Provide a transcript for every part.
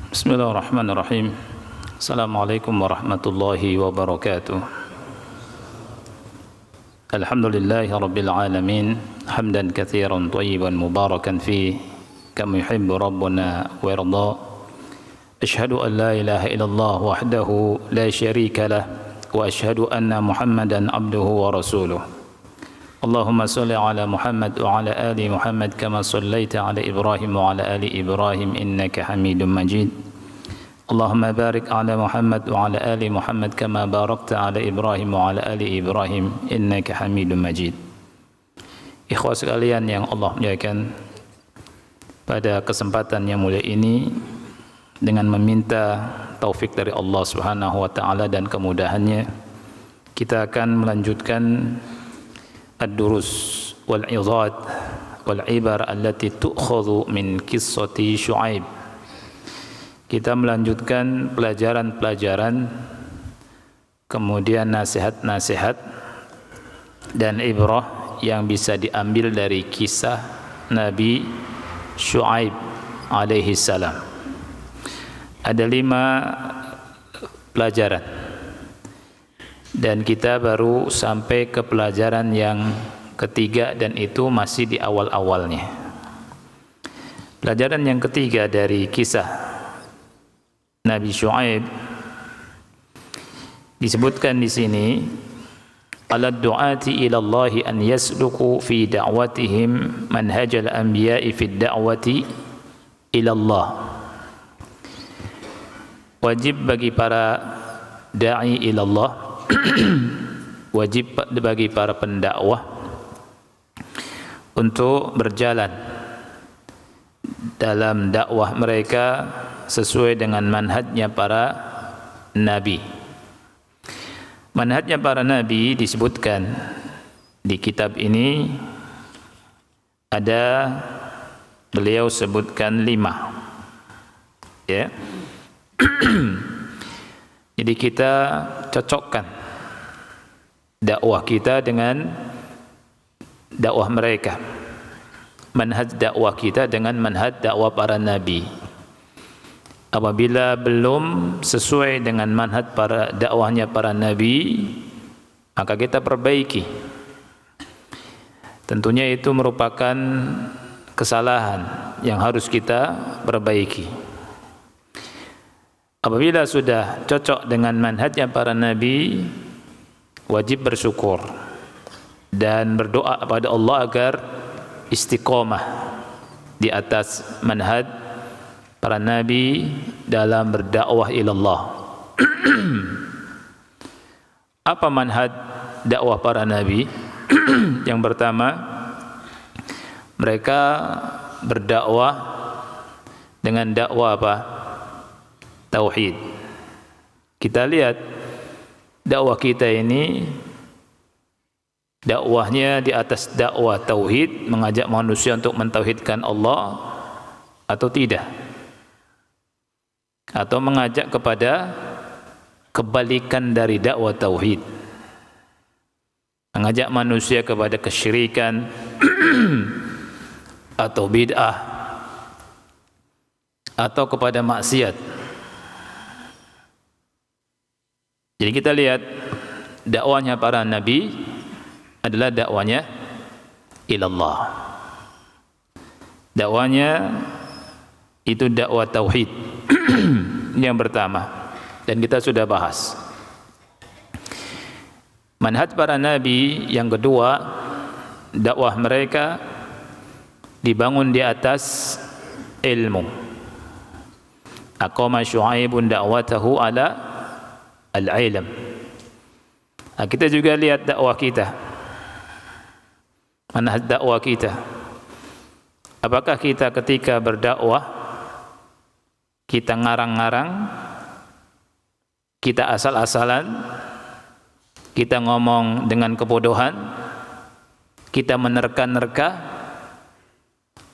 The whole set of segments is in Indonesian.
Bismillahirrahmanirrahim. Assalamualaikum warahmatullahi wabarakatuh. Alhamdulillahi rabbil alamin, hamdan katsiran thayyiban mubarakan fi kama yuhibbu rabbuna wa yarda. Asyhadu an la ilaha illallah wahdahu la syarika lah wa asyhadu anna Muhammadan abduhu wa rasuluh. Allahumma salli ala Muhammad wa ala ali Muhammad kama sallaita ala Ibrahim wa ala ali Ibrahim innaka Hamidum Majid. Allahumma barik ala Muhammad wa ala ali Muhammad kama barakta ala Ibrahim wa ala ali Ibrahim innaka Hamidum Majid. Ikhwah sekalian yang Allah muliakan, pada kesempatan yang mulia ini dengan meminta taufik dari Allah Subhanahu wa taala dan kemudahannya, kita akan melanjutkan ad-durus wal izad wal ibar allati tu'khadhu min qissati Syu'aib. Kita melanjutkan pelajaran-pelajaran, kemudian nasihat-nasihat dan ibrah yang bisa diambil dari kisah Nabi Syu'aib alaihi salam. Ada 5 pelajaran, dan kita baru sampai ke pelajaran yang ketiga, dan itu masih di awal-awalnya. Pelajaran yang ketiga dari kisah Nabi Syu'aib disebutkan di sini, ala du'ati ila Allah an yasluku fi da'watihim manhajal anbiya'i fi da'wati ila Allah. Wajib bagi para da'i ila Allah, wajib bagi para pendakwah untuk berjalan dalam dakwah mereka sesuai dengan manhajnya para nabi. Manhajnya para nabi disebutkan di kitab ini, ada, beliau sebutkan 5, ya. Jadi kita cocokkan dakwah kita dengan dakwah mereka, manhaj dakwah kita dengan manhaj dakwah para nabi. Apabila belum sesuai dengan manhaj para dakwahnya para nabi, maka kita perbaiki. Tentunya itu merupakan kesalahan yang harus kita perbaiki. Apabila sudah cocok dengan manhajnya para nabi, wajib bersyukur dan berdoa kepada Allah agar istiqomah di atas manhaj para nabi dalam berdakwah ilallah. Apa manhaj dakwah para nabi? Yang pertama, mereka berdakwah dengan dakwah apa? Tauhid. Kita lihat dakwah kita ini, dakwahnya di atas dakwah tauhid, mengajak manusia untuk mentauhidkan Allah atau tidak, atau mengajak kepada kebalikan dari dakwah tauhid, mengajak manusia kepada kesyirikan atau bid'ah atau kepada maksiat. Jadi kita lihat dakwahnya para nabi adalah dakwahnya ilallah. Dakwahnya itu dakwah tauhid. Yang pertama, dan kita sudah bahas. Manhaj para nabi yang kedua, dakwah mereka dibangun di atas ilmu. Aqama Syu'aibun da'watahu ala al-ilm. Kita juga lihat dakwah kita, manhaj dakwah kita. Apakah kita ketika berdakwah kita ngarang-ngarang, kita asal-asalan, kita ngomong dengan kebodohan, kita menerka-nerka,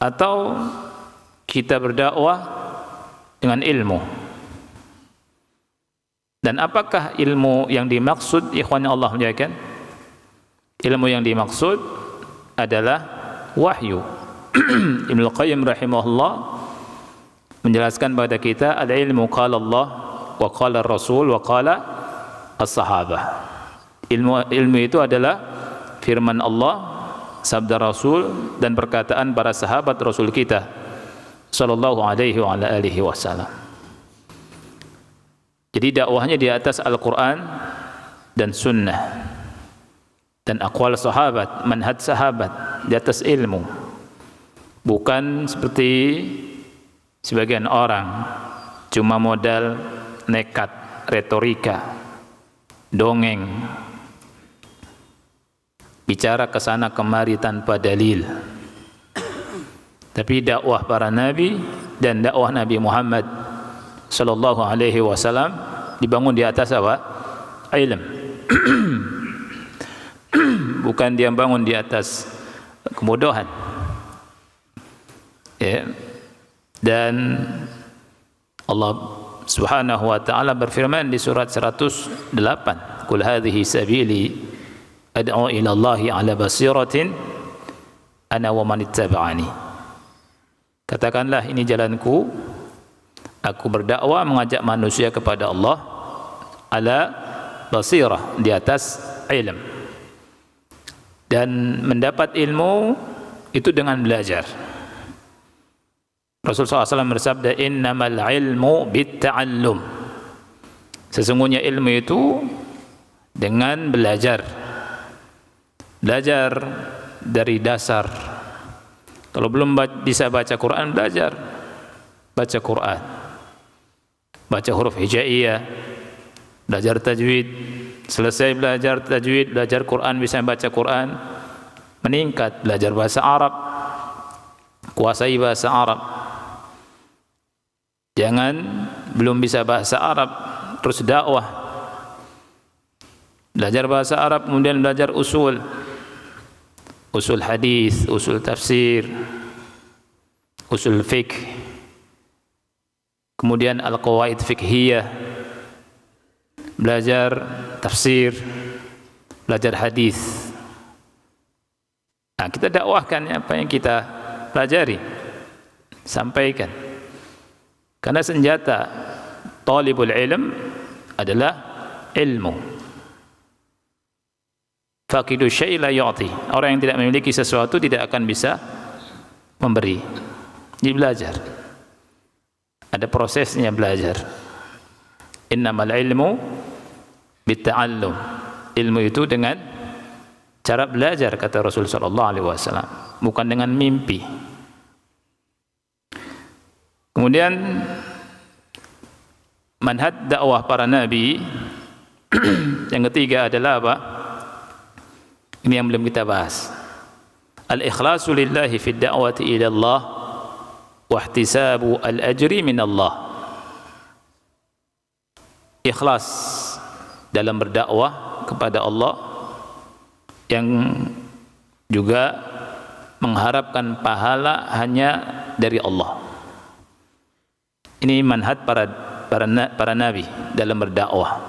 atau kita berdakwah dengan ilmu? Dan apakah ilmu yang dimaksud, ikhwan Allah muliakan? Ilmu yang dimaksud adalah wahyu. Ibnu Qayyim rahimahullah menjelaskan pada kita al-ilmu qala Allah wa qala Rasul wa qala as-sahabah. Ilmu itu adalah firman Allah, sabda Rasul, dan perkataan para sahabat Rasul kita sallallahu alaihi wa ala alihi wasallam. Jadi dakwahnya di atas Al-Quran dan Sunnah dan aqwal sahabat, manhaj sahabat, di atas ilmu. Bukan seperti sebagian orang cuma modal nekat, retorika, dongeng, bicara ke sana kemari tanpa dalil. Tapi dakwah para nabi dan dakwah Nabi Muhammad sallallahu alaihi wasallam dibangun di atas apa? Ilm. Bukan dia bangun di atas kemudahan. Ya. Dan Allah Subhanahu wa taala berfirman di surat 108, "Qul hadhihi sabili ad'u ila Allahi 'ala basiratin ana wa man ittaba'ani." Katakanlah, ini jalanku, aku berdakwah mengajak manusia kepada Allah ala basirah, di atas ilm. Dan mendapat ilmu itu dengan belajar. Rasulullah SAW bersabda, "Innamal ilmu bitta'allum." Sesungguhnya ilmu itu dengan belajar. Belajar dari dasar. Kalau belum bisa baca Quran, belajar baca Quran, baca huruf hijaiyah, belajar tajwid. Selesai belajar tajwid, belajar Quran, bisa baca Quran, meningkat, belajar bahasa Arab, kuasai bahasa Arab. Jangan belum bisa bahasa Arab terus dakwah. Belajar bahasa Arab, kemudian belajar usul hadis, usul tafsir, usul fiqh, kemudian al-qawaid fiqhiyah, belajar tafsir, belajar hadis. Nah, kita dakwahkan apa yang kita pelajari, sampaikan. Karena senjata talibul ilm adalah ilmu. Faqidu syai' la yu'ti. Orang yang tidak memiliki sesuatu tidak akan bisa memberi. Jadi belajar. Ada prosesnya belajar. Innamal ilmu bitta'allum. Ilmu itu dengan cara belajar, kata Rasul sallallahu alaihi wasallam, bukan dengan mimpi. Kemudian manhaj dakwah para nabi yang ketiga adalah apa? Ini yang belum kita bahas. Al-ikhlasu lillahi fi da'wati ila Allah wa ihtisabu al-ajri min Allah. Ikhlas dalam berdakwah kepada Allah, yang juga mengharapkan pahala hanya dari Allah. Ini manhaj para nabi dalam berdakwah.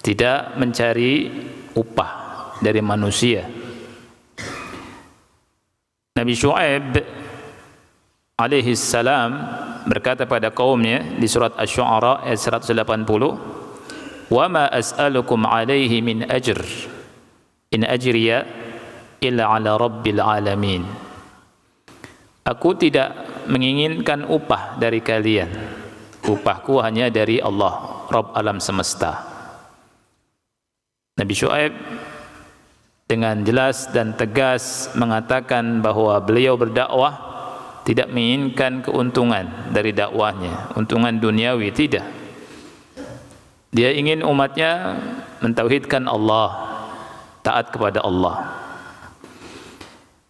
Tidak mencari upah dari manusia. Nabi Syu'aib alaihi salam berkata pada kaumnya di surat Asy-Syu'ara ayat 180, "Wa ma as'alukum alaihi min ajr in ajriya illa ala rabbil alamin." Aku tidak menginginkan upah dari kalian. Upahku hanya dari Allah, Rabb alam semesta. Nabi Syu'aib dengan jelas dan tegas mengatakan bahwa beliau berdakwah tidak menginginkan keuntungan dari dakwahnya, untungan duniawi, tidak. Dia ingin umatnya mentauhidkan Allah, taat kepada Allah.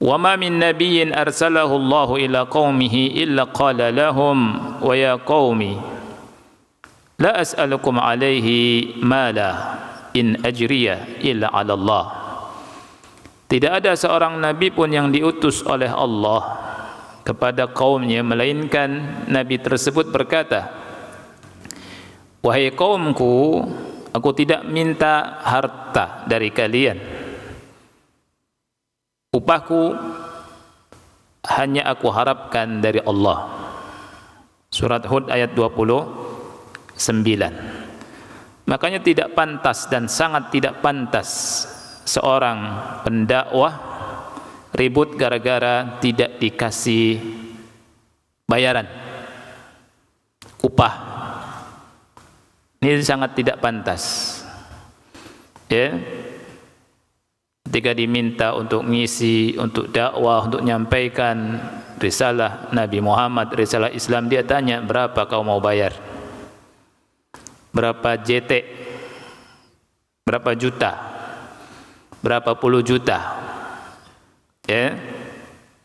Wa ma min nabiyyin arsalahu Allahu ila qaumihi illa qala lahum wa ya qaumi la as'alukum alaihi mala in ajriya illa 'ala Allah. Tidak ada seorang nabi pun yang diutus oleh Allah kepada kaumnya melainkan nabi tersebut berkata, "Wahai kaumku, aku tidak minta harta dari kalian. Upahku hanya aku harapkan dari Allah." Surat Hud ayat 29. Makanya tidak pantas dan sangat tidak pantas seorang pendakwah ribut gara-gara tidak dikasih bayaran, upah. Ini sangat tidak pantas. Ya. Ketika diminta untuk ngisi, untuk dakwah, untuk menyampaikan risalah Nabi Muhammad, risalah Islam, dia tanya, berapa kau mau bayar? Berapa JT? Berapa juta? Berapa puluh juta? Ya.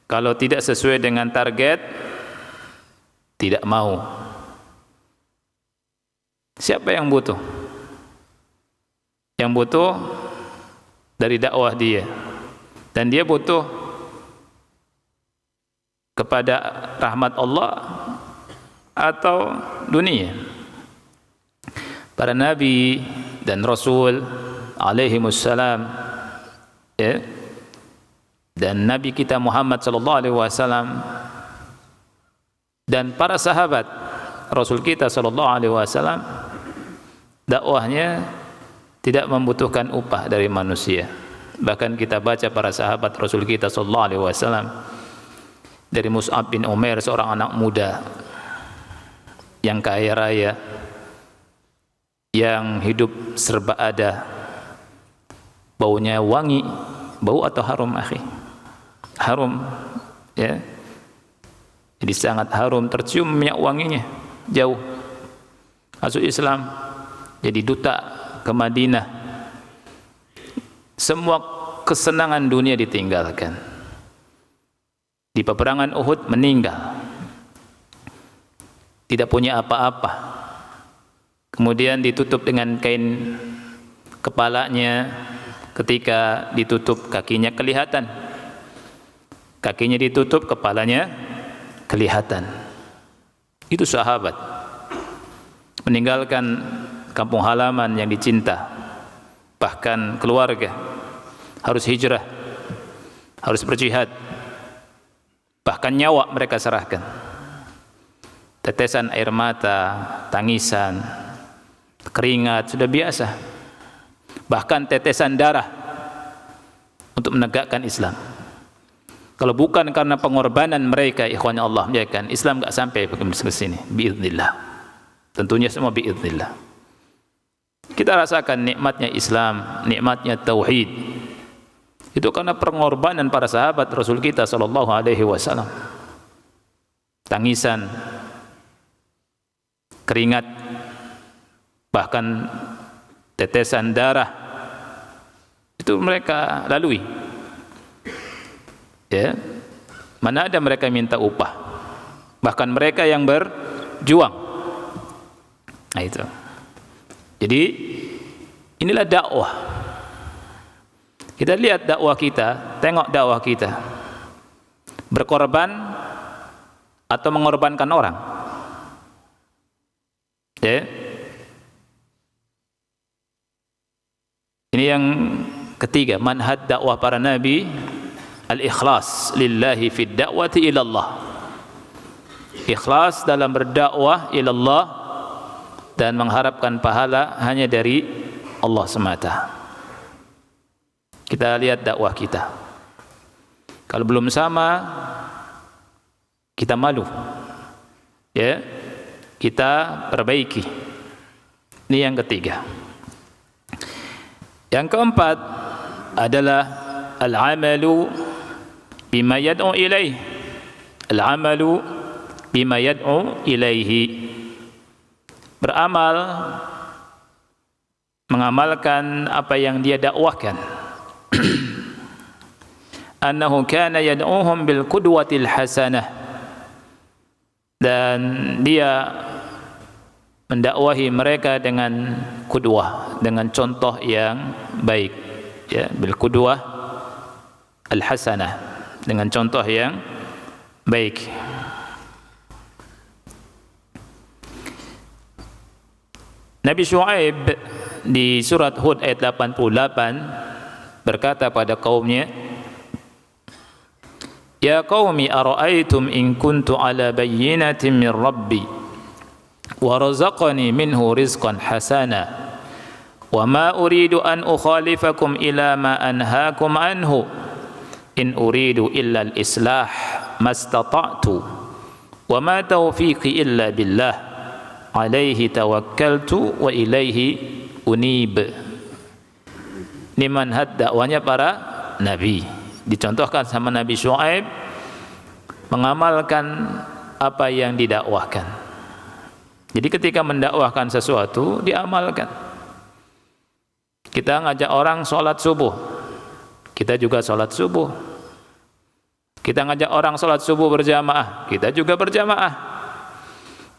Kalau tidak sesuai dengan target, tidak mau. Siapa yang butuh? Yang butuh dari dakwah dia, dan dia butuh kepada rahmat Allah atau dunia. Para nabi dan rasul alaihimussalam, ya, dan nabi kita Muhammad sallallahu alaihi wasallam dan para sahabat rasul kita sallallahu alaihi wasallam, dakwahnya tidak membutuhkan upah dari manusia. Bahkan kita baca para sahabat Rasul kita sallallahu alaihi wasallam, dari Mus'ab bin Umair, seorang anak muda yang kaya raya, yang hidup serba ada, baunya wangi, bau atau harum akhi? Harum, ya. Jadi sangat harum, tercium minyak wanginya jauh. Masuk Islam, jadi duta ke Madinah. Semua kesenangan dunia ditinggalkan. Di peperangan Uhud meninggal, tidak punya apa-apa. Kemudian ditutup dengan kain kepalanya. Ketika ditutup, kakinya kelihatan. Kakinya ditutup, kepalanya kelihatan. Itu sahabat meninggalkan kampung halaman yang dicinta, bahkan keluarga, harus hijrah, harus berjihad, bahkan nyawa mereka serahkan. Tetesan air mata, tangisan, keringat sudah biasa, bahkan tetesan darah untuk menegakkan Islam. Kalau bukan karena pengorbanan mereka, ikhwan Allah, menjadikan Islam enggak sampai ke sini, biiznillah. Tentunya semua biiznillah. Kita rasakan nikmatnya Islam, nikmatnya tauhid. Itu karena pengorbanan para sahabat Rasul kita sallallahu alaihi wasallam. Tangisan, keringat, bahkan tetesan darah itu mereka lalui. Ya. Mana ada mereka minta upah. Bahkan mereka yang berjuang. Nah itu. Jadi inilah dakwah. Kita lihat dakwah kita, tengok dakwah kita. Berkorban atau mengorbankan orang. Ya. Ini yang ketiga, manhaj dakwah para nabi, al-ikhlas lillahi fid da'wati ila Allah. Ikhlas dalam berdakwah ila Allah dan mengharapkan pahala hanya dari Allah semata. Kita lihat dakwah kita. Kalau belum sama, kita malu. Ya, kita perbaiki. Ini yang ketiga. Yang keempat adalah al-amalu bima yad'u ilaih. Al-amalu bima yad'u ilaihi. Beramal, mengamalkan apa yang dia dakwahkan. Annahu kana yad'uhum bil qudwatil hasanah, dan dia mendakwahi mereka dengan qudwah, dengan contoh yang baik, ya, bil qudwah al hasanah, dengan contoh yang baik. Nabi Syuaib di surat Hud ayat 88 berkata pada kaumnya, Ya qaumi ara'aytum in kuntu ala bayyinatin min rabbi wa razaqani minhu rizqan hasana wa ma uridu an ukhalifakum ila ma anhaakum anhu in uridu illa al-islah mastata'tu wa ma taufiqi illa billah alaihi tawakkaltu wa ilaihi unib. Ini manhaj dakwanya para nabi. Dicontohkan sama Nabi Syuaib mengamalkan apa yang didakwahkan. Jadi ketika mendakwahkan sesuatu diamalkan. Kita ngajak orang sholat subuh, kita juga sholat subuh. Kita ngajak orang sholat subuh berjamaah, kita juga berjamaah.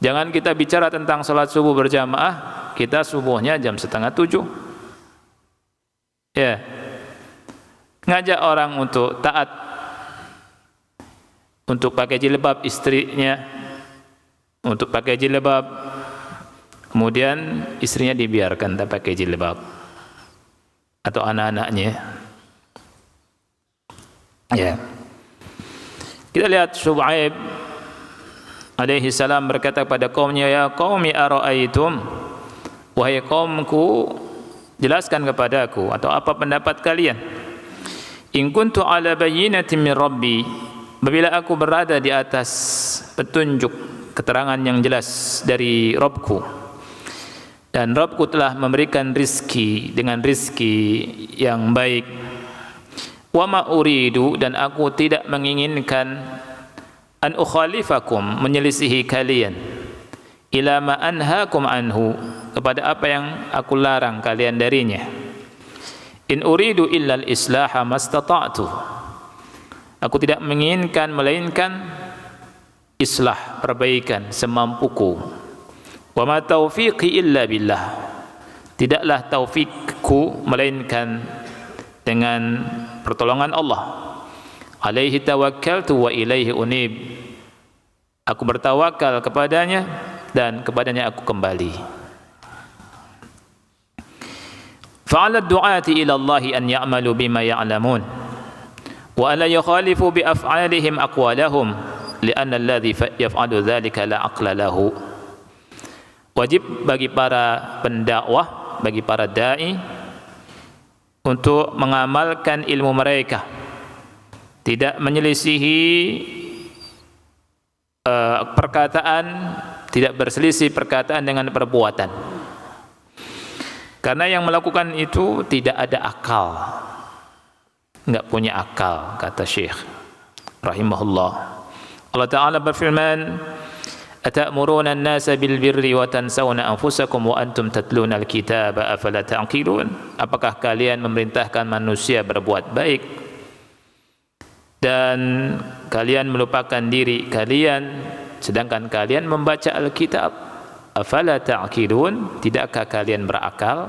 Jangan kita bicara tentang sholat subuh berjamaah, kita subuhnya jam 6:30. Ya, ngajak orang untuk taat, untuk pakai jilbab istrinya, untuk pakai jilbab, kemudian istrinya dibiarkan tak pakai jilbab, atau anak-anaknya. Ya, kita lihat Syuaib alaihi salam berkata kepada kaumnya, ya qaumi ara'aitum, wahai kaumku, jelaskan kepadaku atau apa pendapat kalian, in kuntu ala bayyinatin min rabbi, apabila aku berada di atas petunjuk keterangan yang jelas dari Rabbku, dan Rabbku telah memberikan rizki dengan rizki yang baik, wa ma uridu, dan aku tidak menginginkan an ukhalifakum, menyelisihi kalian, ila ma anhaakum anhu, kepada apa yang aku larang kalian darinya. In uridu illa al-islaha mastata'tu, aku tidak menginginkan melainkan islah, perbaikan semampuku. Wa ma taufiqi illa billah, tidaklah taufikku melainkan dengan pertolongan Allah. Alaihi tawakkaltu wa ilaihi unib, aku bertawakal kepadanya dan kepadanya aku kembali. فعلى الدعاة إلى الله أن يعملوا بما يعلمون وألا يخالفوا بأفعالهم أقوالهم لأن الذي يفعل ذلك لا عقل له. Wajib bagi para pendakwah, bagi para dai, untuk mengamalkan ilmu mereka, tidak menyelisihi perkataan, tidak berselisih perkataan dengan perbuatan. Karena yang melakukan itu tidak ada akal, enggak punya akal, kata Syekh rahimahullah. Allah Ta'ala berfirman, atamuruna an-nasa bil birri wa tansawna anfusakum wa antum tatluna al-kitaba afala ta'qilun. Apakah kalian memerintahkan manusia berbuat baik dan kalian melupakan diri kalian sedangkan kalian membaca Alkitab? Afala ta'qilun, tidakkah kalian berakal?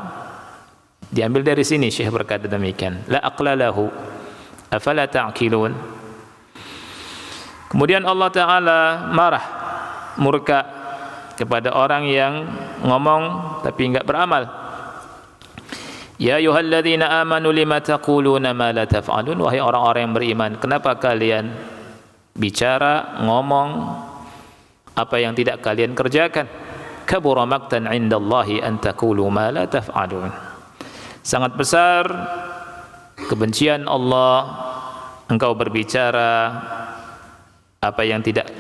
Diambil dari sini Syekh berkata demikian, la aqla lahu afala ta'qilun. Kemudian Allah Ta'ala marah, murka kepada orang yang ngomong tapi enggak beramal. Ya ayyuhalladzina amanu lima taquluna ma la taf'alun, wahai orang-orang yang beriman, kenapa kalian bicara, ngomong apa yang tidak kalian kerjakan? Kabura maqtan 'indallahi an taqulu ma la taf'alun. Sangat besar kebencian Allah engkau berbicara apa yang tidak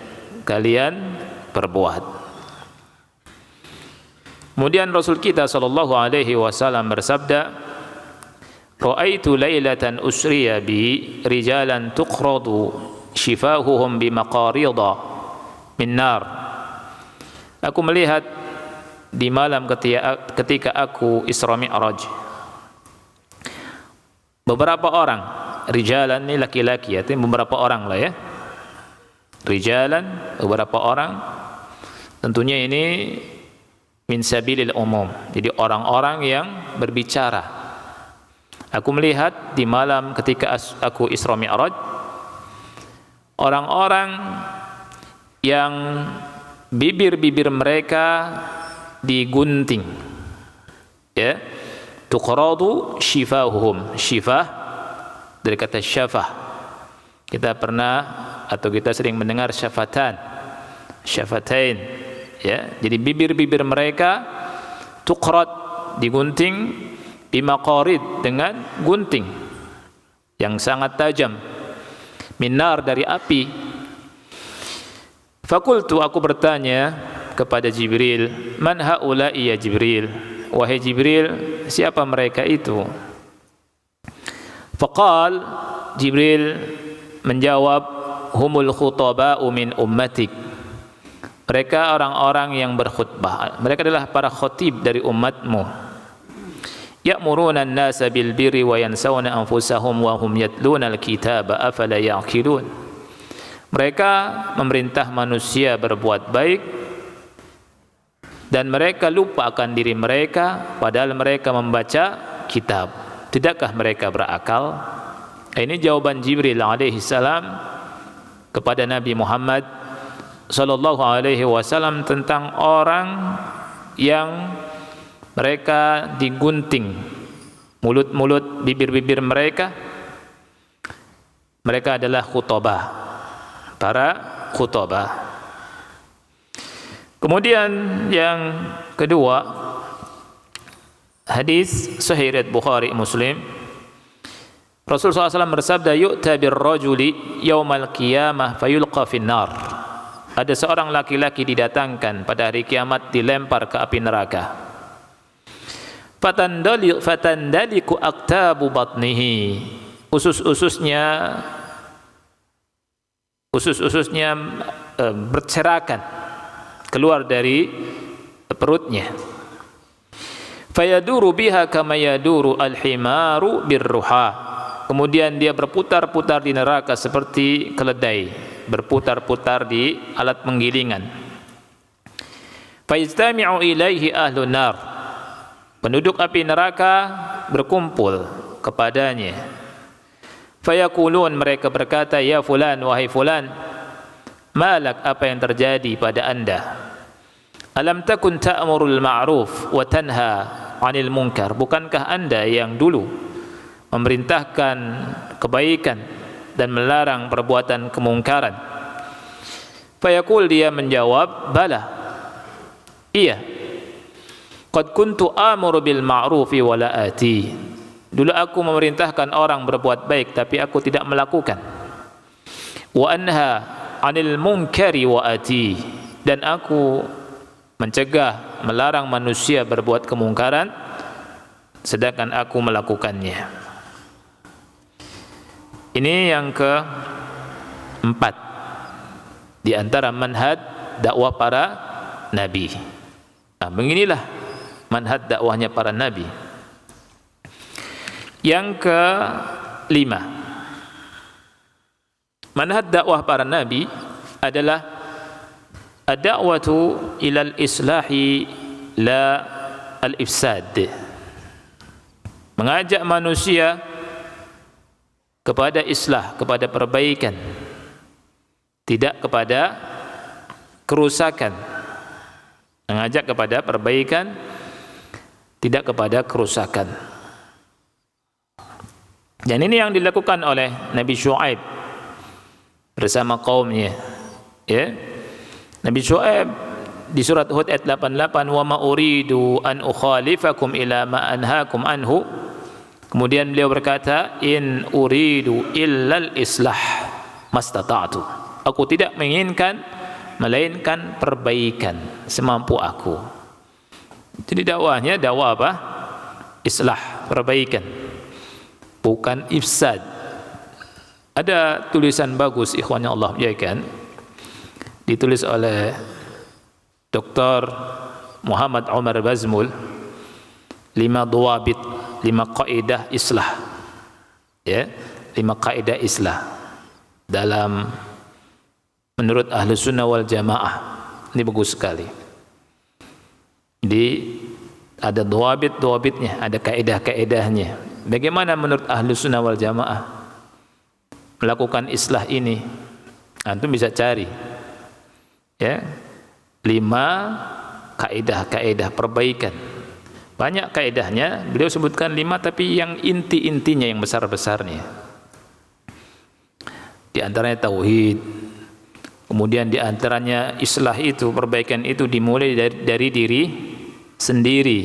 kalian perbuat. Kemudian Rasul kita sallallahu alaihi wasallam bersabda, ra'aitu lailatan usriya bi rijalan tuqradu shifahuhum bi maqarida min nar. Aku melihat di malam ketika aku Isra Mi'raj, beberapa orang, rijalan ini laki-laki, artinya beberapa orang lah ya, rijalan, beberapa orang, tentunya ini min sabilil umum, jadi orang-orang yang berbicara. Aku melihat di malam ketika aku Isra Mi'raj, orang-orang yang bibir-bibir mereka digunting, ya, tuqradu shifahuhum, shifah dari kata syafah, Kita pernah atau kita sering mendengar syafatain, ya. Jadi bibir-bibir mereka tuqrat, digunting, bimaqarid, dengan gunting yang sangat tajam, minar, dari api. Fakultu, aku bertanya kepada Jibril, man haula'i ya Jibril, wahai Jibril, siapa mereka itu? Faqal, Jibril menjawab, humul khutaba'u min ummatik, mereka orang-orang yang berkhutbah, mereka adalah para khatib dari umatmu. Ya'muruna an-nasa bil birri wa yansawna anfusahum wa hum yatluna al-kitaba afala ya'qilun. Mereka memerintah manusia berbuat baik dan mereka lupa akan diri mereka padahal mereka membaca kitab. Tidakkah mereka berakal? Ini jawaban Jibril alaihi salam kepada Nabi Muhammad sallallahu alaihi wasallam tentang orang yang mereka digunting mulut-mulut, bibir-bibir mereka. Mereka adalah khutbah, para khutbah. Kemudian yang kedua, hadis sahih riwayat Bukhari Muslim, Rasulullah SAW bersabda, yu'ta birrajuli yaumal qiyamah fayulqa finnar. Ada seorang laki-laki didatangkan pada hari kiamat, dilempar ke api neraka. Fatandaliku aktabu batnihi, usus-ususnya berserakan keluar dari perutnya. Fayaduru biha kama yaduru al-himaru birruha. Kemudian dia berputar-putar di neraka seperti keledai berputar-putar di alat penggilingan. Fayajtami'u ilaihi ahlun nar, penduduk api neraka berkumpul kepadanya. Fayaqulun, mereka berkata, ya fulan, wahai fulan, malak, apa yang terjadi pada anda? Alam takun ta'murul ma'ruf wa tanha 'anil munkar, bukankah anda yang dulu memerintahkan kebaikan dan melarang perbuatan kemungkaran? Fayaqul, dia menjawab, bala, iya. Qad kuntu amuru bil ma'rufi wa la ati, dulu aku memerintahkan orang berbuat baik tapi aku tidak melakukan. Wa anha 'anil munkari wa ati, dan aku mencegah, melarang manusia berbuat kemungkaran sedangkan aku melakukannya. Ini yang keempat di antara manhaj dakwah para nabi. Nah, beginilah manhaj dakwahnya para nabi. Yang kelima, manhaj dakwah para nabi adalah ad-da'watu ilal islahi la al-ifsad, mengajak manusia kepada islah, kepada perbaikan, tidak kepada kerusakan. Mengajak kepada perbaikan, tidak kepada kerusakan. Dan ini yang dilakukan oleh Nabi Syuaib bersama kaumnya, ya. Nabi Syuaib di surat Hud ayat 88, wa ma uridu an ukhalifakum ila ma anhaakum anhu. Kemudian beliau berkata, in uridu illal islah mastata'tu, aku tidak menginginkan melainkan perbaikan semampu aku. Jadi dakwahnya dakwah apa? Islah, perbaikan, bukan ifsad. Ada tulisan bagus, ikhwan yang Allah muliakan, ditulis oleh Dr. Muhammad Umar Bazmul, 5 dawabit, 5 kaidah islah, ya, 5 kaidah islah dalam menurut Ahlus Sunnah wal Jamaah. Ini bagus sekali. Jadi ada dawabitnya, ada kaidah-kaidahnya. Bagaimana menurut Ahlus Sunnah wal Jamaah melakukan islah ini? Antum bisa cari, ya, 5 kaidah-kaidah perbaikan. Banyak kaidahnya, beliau sebutkan 5, tapi yang inti-intinya, yang besar-besarnya. Di antaranya tauhid. Kemudian di antaranya islah itu, perbaikan itu dimulai dari diri sendiri.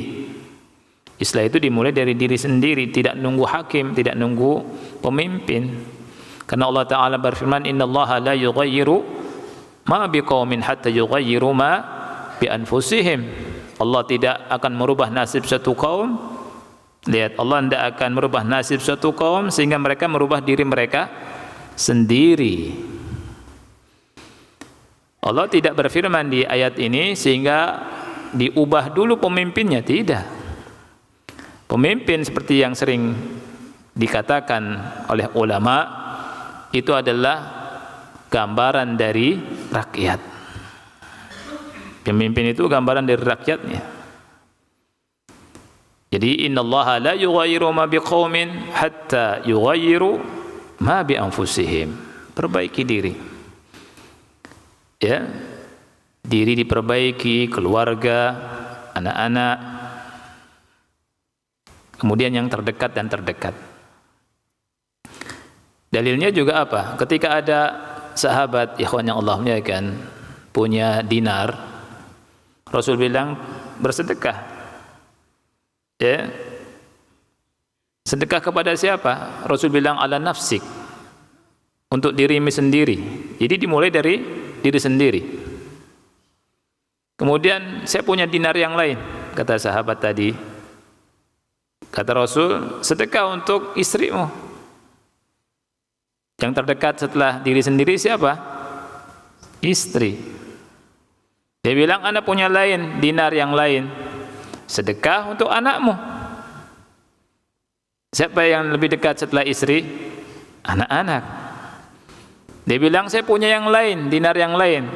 Islah itu dimulai dari diri sendiri, tidak nunggu hakim, tidak nunggu pemimpin. Karena Allah Ta'ala berfirman, innallaha la yughayyiru ma biqaumin hatta yughayyiru ma bi anfusihim. Allah tidak akan merubah nasib satu kaum. Lihat, Allah tidak akan merubah nasib satu kaum sehingga mereka merubah diri mereka sendiri. Allah tidak berfirman di ayat ini sehingga diubah dulu pemimpinnya, tidak. Pemimpin seperti yang sering dikatakan oleh ulama itu adalah gambaran dari rakyat. Pemimpin itu gambaran dari rakyatnya. Jadi innallaha la yughayyiru ma biqaumin hatta yughayyiru ma bi anfusihim. Perbaiki diri. Ya. Diri diperbaiki, keluarga, anak-anak, kemudian yang terdekat dan terdekat. Dalilnya juga apa? Ketika ada sahabat ikhwan yang Allah muliakan punya dinar, Rasul bilang bersedekah. Ya. Sedekah kepada siapa? Rasul bilang ala nafsik. Untuk dirimu sendiri. Jadi dimulai dari diri sendiri. Kemudian saya punya dinar yang lain, kata sahabat tadi. Kata Rasul, sedekah untuk istrimu. Yang terdekat setelah diri sendiri siapa? Istri. Dia bilang, anak punya lain, dinar yang lain. Sedekah untuk anakmu. Siapa yang lebih dekat setelah istri? Anak-anak. Dia bilang, saya punya yang lain, dinar yang lain.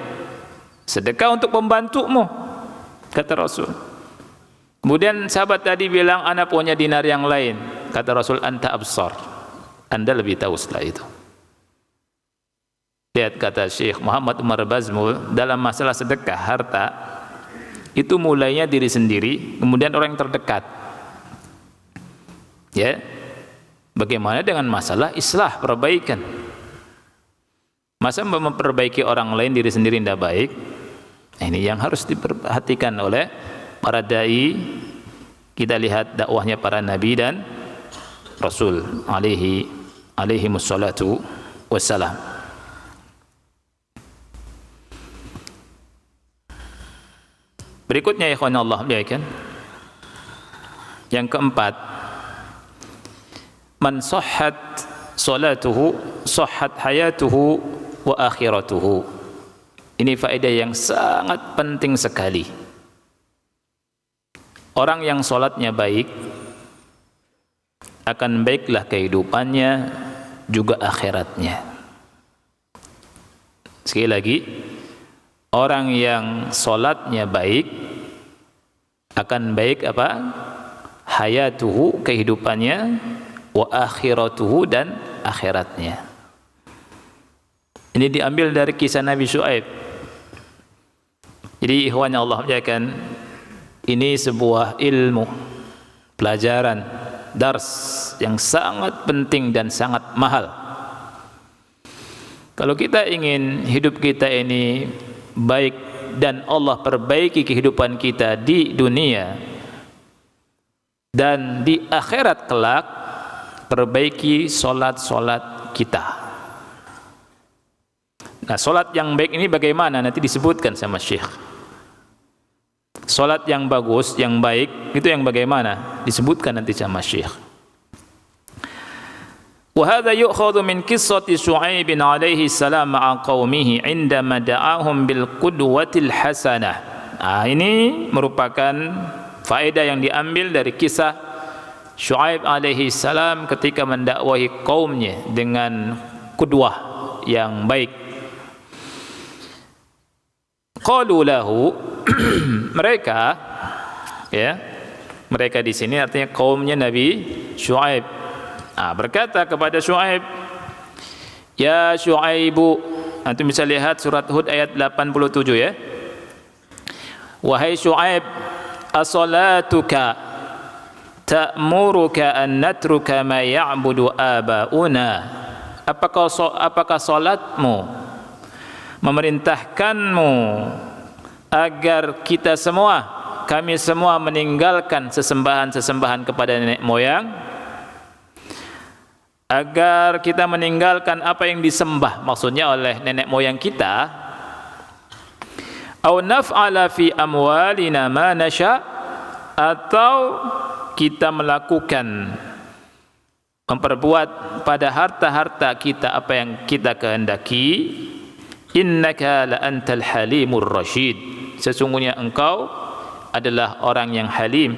Sedekah untuk pembantumu, kata Rasul. Kemudian sahabat tadi bilang, anak punya dinar yang lain. Kata Rasul, anta absar. Anda lebih tahu setelah itu. Lihat kata Syekh Muhammad Umar Bazmul, dalam masalah sedekah harta, itu mulainya diri sendiri, kemudian orang yang terdekat. Ya, bagaimana dengan masalah islah, perbaikan? Masa memperbaiki orang lain, diri sendiri tidak baik? Ini yang harus diperhatikan oleh para dai. Kita lihat dakwahnya para nabi dan rasul alaihi wassalatu wassalam. Berikutnya ikhwan Allah muliakan, yang keempat, man sahhat salatuhu sahhat hayatuhu wa akhiratuhu. Ini faedah yang sangat penting sekali. Orang yang salatnya baik, akan baiklah kehidupannya, juga akhiratnya. Sekali lagi, orang yang salatnya baik, akan baik apa? Hayatuhu, kehidupannya, wa akhiratuhu, dan akhiratnya. Ini diambil dari kisah Nabi Syuaib. Jadi ikhwan yang Allah muliakan, ini sebuah ilmu, pelajaran, dars yang sangat penting dan sangat mahal. Kalau kita ingin hidup kita ini baik dan Allah perbaiki kehidupan kita di dunia dan di akhirat kelak, perbaiki solat-solat kita. Nah, solat yang baik ini bagaimana? Nanti disebutkan sama Syekh. Solat yang bagus, yang baik, itu yang bagaimana? Disebutkan nanti sama Syekh. Wa hadza yu'khadhu min qissati Syu'aib alaihi salam ma'a qaumihi 'indama da'ahum bil qudwatil hasanah. Nah, ini merupakan faedah yang diambil dari kisah Syu'aib alaihi salam ketika mendakwahi kaumnya dengan qudwah yang baik. Qalu lahu, mereka, ya, mereka di sini artinya kaumnya Nabi Syu'aib. Berkata kepada Syu'aib, ya Syu'aibu, antum bisa lihat surat Hud ayat 87 ya. Wahai Syu'aib, as-salatuka ta'muruka an natruka ma ya'budu aba'una apakah salatmu memerintahkanmu agar kami semua meninggalkan sesembahan-sesembahan kepada nenek moyang, agar kita meninggalkan apa yang disembah maksudnya oleh nenek moyang kita, au naf'ala fi amwalina ma nasha, atau kita memperbuat pada harta-harta kita apa yang kita kehendaki. Innaka la antal halimur rasyid, sesungguhnya engkau adalah orang yang halim.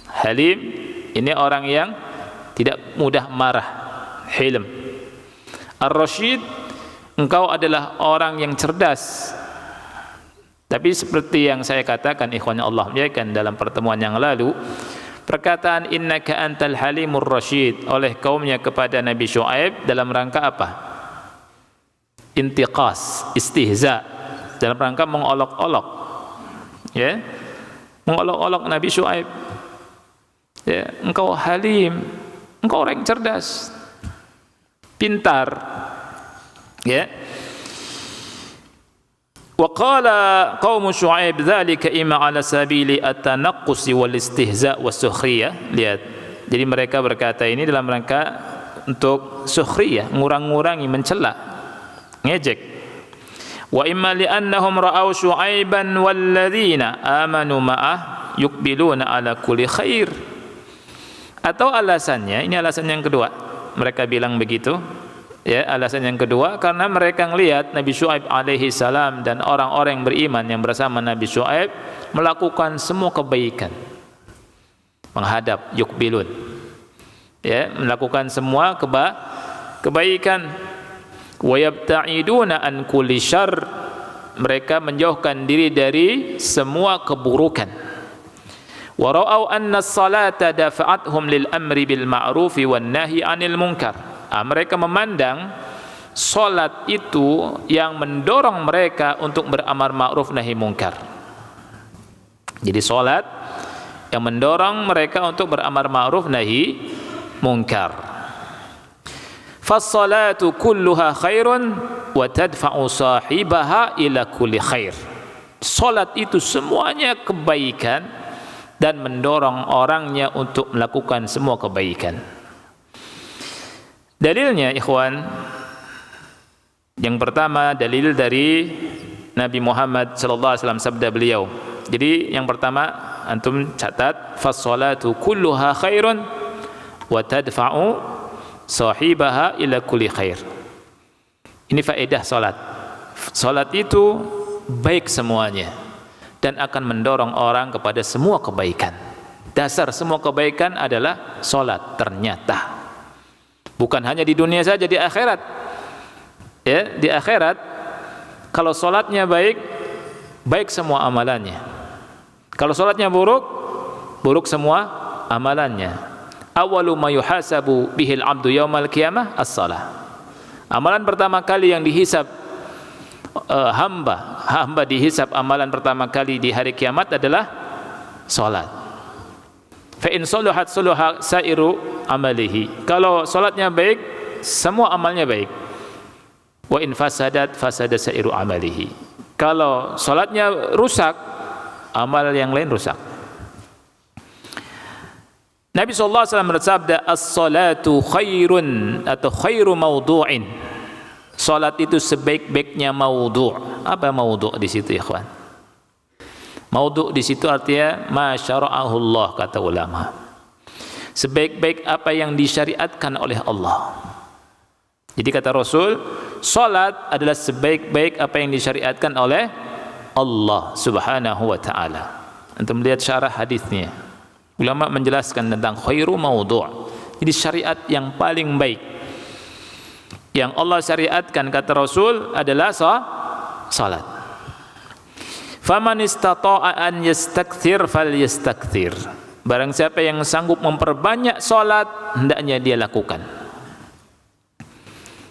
Halim ini orang yang tidak mudah marah, hilm. Ar-rasyid, engkau adalah orang yang cerdas. Tapi seperti yang saya katakan, ikhwan Allah muliakan, dalam pertemuan yang lalu, perkataan innaka antal halimur rasyid oleh kaumnya kepada Nabi Syuaib dalam rangka apa? Intiqas, istihza, dalam rangka mengolok-olok, ya, mengolok-olok Nabi Syuaib. Ya, engkau halim, engkau orang yang cerdas, pintar, ya. Wa qala qaum Syuaib dzalika imma ala sabili at-tanaqqus wal istihza' was sukhriyah. Lihat, jadi mereka berkata ini dalam rangka untuk sukhriyah, ngurang-ngurangi, mencela, ngejek. Wa imma li'annahum ra'aw Syuaiban walladzina amanu ma'ah yuqbiluna ala kulli khair. Atau alasannya, ini alasan yang kedua, mereka bilang begitu, ya, alasan yang kedua karena mereka melihat Nabi Syuaib alaihi salam dan orang-orang yang beriman yang bersama Nabi Syuaib melakukan semua kebaikan, menghadap, yuqbilun, ya, melakukan semua kebaikan. Wa yabta'iduna an kulli syarr, mereka menjauhkan diri dari semua keburukan. Wa ra'au anna as-salata dafa'athum lil amri bil ma'ruf wan nahyi 'anil munkar. Mereka memandang salat itu yang mendorong mereka untuk beramar ma'ruf nahi munkar. Jadi salat yang mendorong mereka untuk beramar ma'ruf nahi munkar. Fas-salatu kulluha khairun wa tadfa'u sahibaha ila kulli khair. Salat itu semuanya kebaikan dan mendorong orangnya untuk melakukan semua kebaikan. Dalilnya, ikhwan, yang pertama dalil dari Nabi Muhammad sallallahu alaihi wasallam, sabda beliau. Jadi yang pertama antum catat, fas-salatu kulluha khairun wa tadfa'u sahibaha ila kulli khair. Ini faedah salat. Salat itu baik semuanya dan akan mendorong orang kepada semua kebaikan. Dasar semua kebaikan adalah salat ternyata. Bukan hanya di dunia saja, di akhirat. Ya, di akhirat kalau salatnya baik, baik semua amalannya. Kalau salatnya buruk, buruk semua amalannya. Awalu ma yuhasabu bihil abdu yaumal qiyamah as-salah. Amalan pertama kali yang dihisab hamba dihisab, amalan pertama kali di hari kiamat adalah salat. Fa in salahat salaha sairu amalihi. Kalau salatnya baik, semua amalnya baik. Wa in fasadat fasada sairu amalihi. Kalau salatnya rusak, amal yang lain rusak. Nabi sallallahu alaihi wasallam bersabda, as-salatu khairun atau khairu mawdu'in. Salat itu sebaik-baiknya maudhu'. Apa maudhu' di situ, ikhwan? Maudhu' di situ artinya ma syara'ahu Allah, kata ulama. Sebaik-baik apa yang disyariatkan oleh Allah. Jadi kata Rasul, salat adalah sebaik-baik apa yang disyariatkan oleh Allah Subhanahu wa taala. Antum lihat syarah hadisnya. Ulama menjelaskan tentang khairu maudhu'. Jadi syariat yang paling baik yang Allah syariatkan, kata Rasul, adalah salat. Faman istata'a an yastakthir falyastakthir. Barang siapa yang sanggup memperbanyak salat, hendaknya dia lakukan.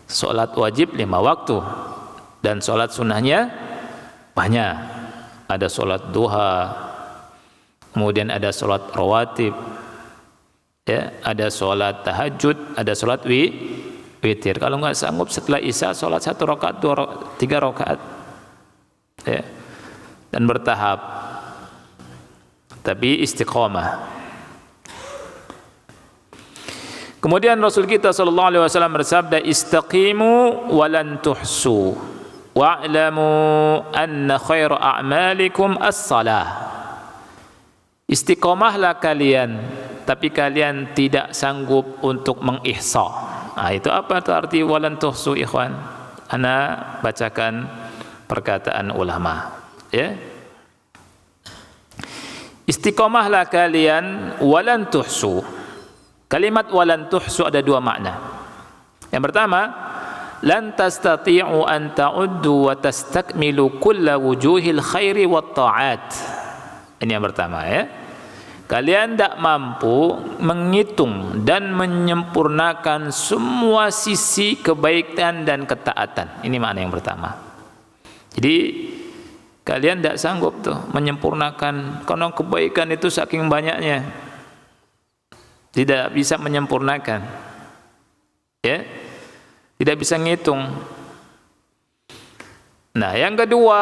Salat wajib 5 waktu dan salat sunnahnya banyak. Ada salat duha, kemudian ada salat rawatib, ya, ada salat tahajud, ada salat witir. Kalau nggak sanggup setelah isya sholat 1 rakaat, 2 rakaat, 3 rakaat, ya. Dan bertahap, tapi istiqomah. Kemudian Rasul kita sallallahu alaihi wasallam bersabda, istaqimu walan tuhsu wa'lamu anna khairu a'malikum as-salah. Istiqomahlah kalian, tapi kalian tidak sanggup untuk mengihsa. Itu apa itu arti walan tuhsu, ikhwan? Ana bacakan perkataan ulama, ya. Istiqomahlah kalian walan tuhsu. Kalimat walan tuhsu ada 2 makna. Yang pertama, lan tastati'u an ta'uddu wa tastakmilu kulla wujuhil khairi wat ta'at. Ini yang pertama, ya. Kalian tidak mampu menghitung dan menyempurnakan semua sisi kebaikan dan ketaatan. Ini makna yang pertama. Jadi kalian tidak sanggup tuh menyempurnakan, karena kebaikan itu saking banyaknya, tidak bisa menyempurnakan, ya, tidak bisa ngitung. Nah, yang kedua,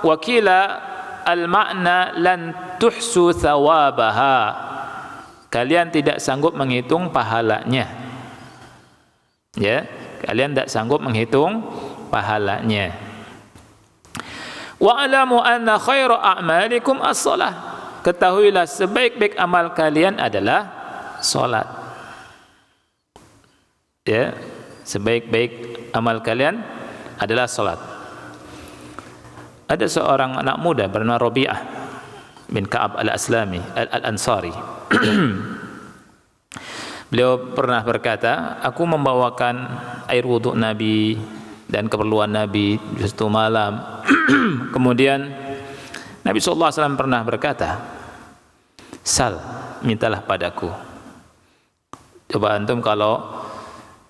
wakila al-makna lan tuhsu thawabaha. Kalian tidak sanggup menghitung pahalanya, ya, kalian tidak sanggup menghitung pahalanya. Wa'lamu anna khairu a'malikum as-salah. Ketahuilah sebaik-baik amal kalian adalah salat, ya, sebaik-baik amal kalian adalah salat. Ada seorang anak muda bernama Rabi'ah bin Ka'ab al-Aslami al-Ansari. Beliau pernah berkata, aku membawakan air wudhu Nabi dan keperluan Nabi di suatu malam. Kemudian Nabi SAW pernah berkata, sal, mintalah padaku. Coba antum kalau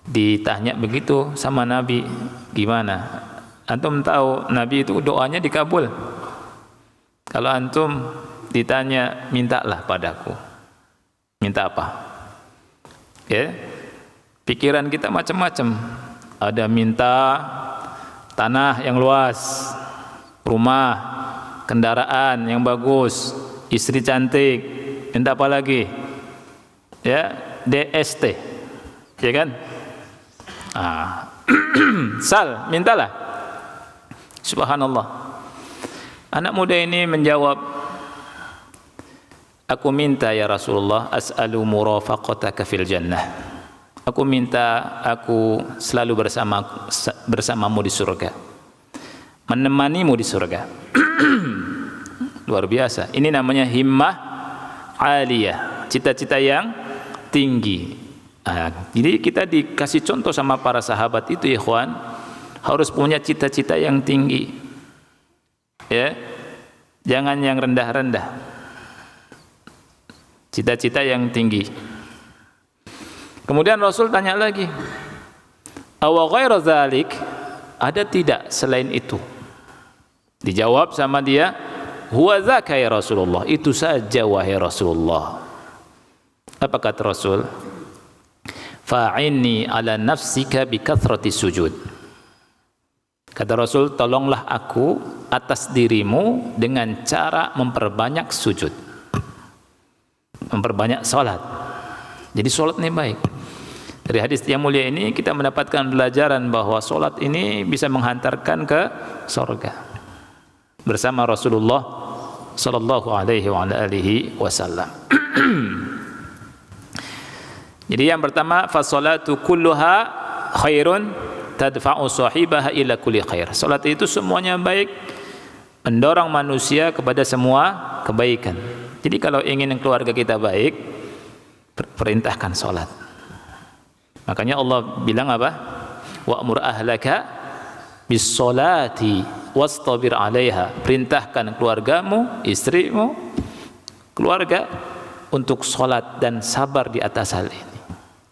ditanya begitu sama Nabi, gimana? Antum tahu Nabi itu doanya dikabul. Kalau antum ditanya, mintalah padaku, minta apa? Ya, pikiran kita macam-macam. Ada minta tanah yang luas, rumah, kendaraan yang bagus, istri cantik, minta apa lagi? Ya, DST, ya kan? Sal, mintalah. Subhanallah. Anak muda ini menjawab, aku minta ya Rasulullah, as'alu murafaqataka fil jannah. Aku minta aku selalu bersamamu di surga, menemanimu di surga. Luar biasa. Ini namanya himmah aliyah, cita-cita yang tinggi. Jadi kita dikasih contoh sama para sahabat itu, ikhwan, harus punya cita-cita yang tinggi, ya, jangan yang rendah-rendah, cita-cita yang tinggi. Kemudian Rasul tanya lagi, awa ghairu dzalik, ada tidak selain itu? Dijawab sama dia, huwa dzaka ya Rasulullah, itu saja wahai Rasulullah. Apa kata Rasul? Fa'inni ala nafsika bi kathrati sujud. Kata Rasul, tolonglah aku atas dirimu dengan cara memperbanyak sujud, memperbanyak salat. Jadi salat ini baik. Dari hadis yang mulia ini kita mendapatkan pelajaran bahwa salat ini bisa menghantarkan ke surga bersama Rasulullah sallallahu alaihi wa alihi wasallam. Jadi yang pertama, fasolatu kulluha khairun tadfa'u sahibaha ila kulli khair. Salat itu semuanya baik, mendorong manusia kepada semua kebaikan. Jadi kalau ingin keluarga kita baik, perintahkan salat. Makanya Allah bilang apa? Wa'mur ahlaka bis-sholati wastabir 'alaiha. Perintahkan keluargamu, istrimu, keluarga untuk salat dan sabar di atas hal ini.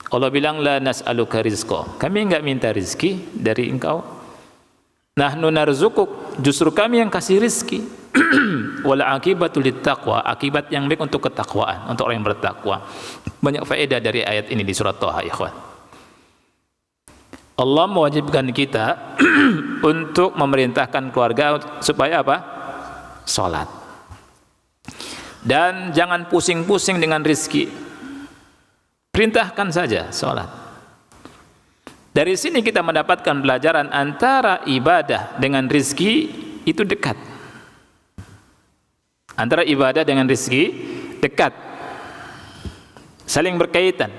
Allah bilang la nas'aluka rizqa, kami enggak minta rizki dari engkau. Nahnu narzukuk, justru kami yang kasih rizki. Wal akibatu littaqwa, akibat yang baik untuk ketakwaan, untuk orang yang bertakwa. Banyak faedah dari ayat ini di surat Thaha, ikhwan. Allah mewajibkan kita untuk memerintahkan keluarga supaya apa? Salat. Dan jangan pusing-pusing dengan rizki. Perintahkan saja salat. Dari sini kita mendapatkan pelajaran antara ibadah dengan rizki itu dekat. Antara ibadah dengan rizki dekat, saling berkaitan.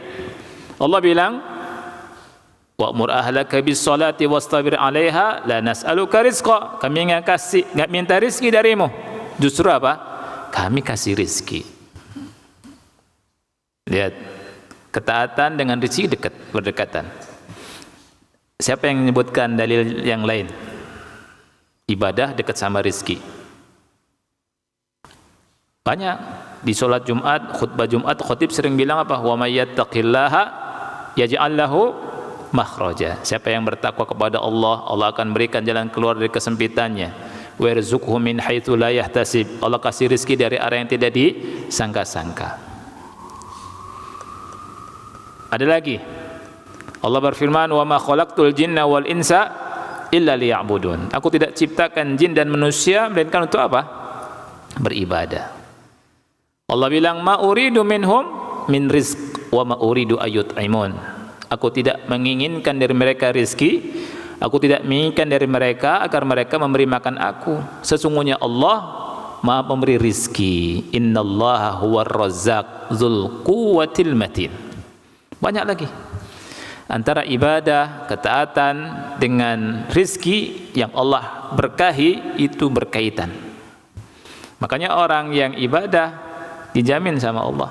Allah bilang, wa'mur ahlaka bis-salati wastabir 'alaiha la nas'aluka rizqa. Kami enggak minta rizki darimu. Justru apa? Kami kasih rizki. Lihat, ketaatan dengan rizki dekat, berdekatan. Siapa yang menyebutkan dalil yang lain? Ibadah dekat sama rizki. Banyak di sholat Jumat, khutbah Jumat, khotib sering bilang apa? Wa may yattaqillaha yaj'al lahu makhraja. Siapa yang bertakwa kepada Allah, Allah akan berikan jalan keluar dari kesempitannya. Wa yarzuqhu min haitsu la yahtasib. Allah kasih rezeki dari arah yang tidak disangka-sangka. Ada lagi. Allah berfirman, "Wa ma khalaqtul jinna wal insa illa liya'budun." Aku tidak ciptakan jin dan manusia melainkan untuk apa? Beribadah. Allah bilang, "Ma uridu minhum min rizq wa ma uridu ayut'imun." Aku tidak menginginkan dari mereka rizki, aku tidak menginginkan dari mereka agar mereka memberi makan aku. Sesungguhnya Allah Maha pemberi rizki. Innallaha huwar razzaq dzul quwwatil matin. Banyak lagi. Antara ibadah, ketaatan dengan rizki yang Allah berkahi itu berkaitan. Makanya orang yang ibadah dijamin sama Allah,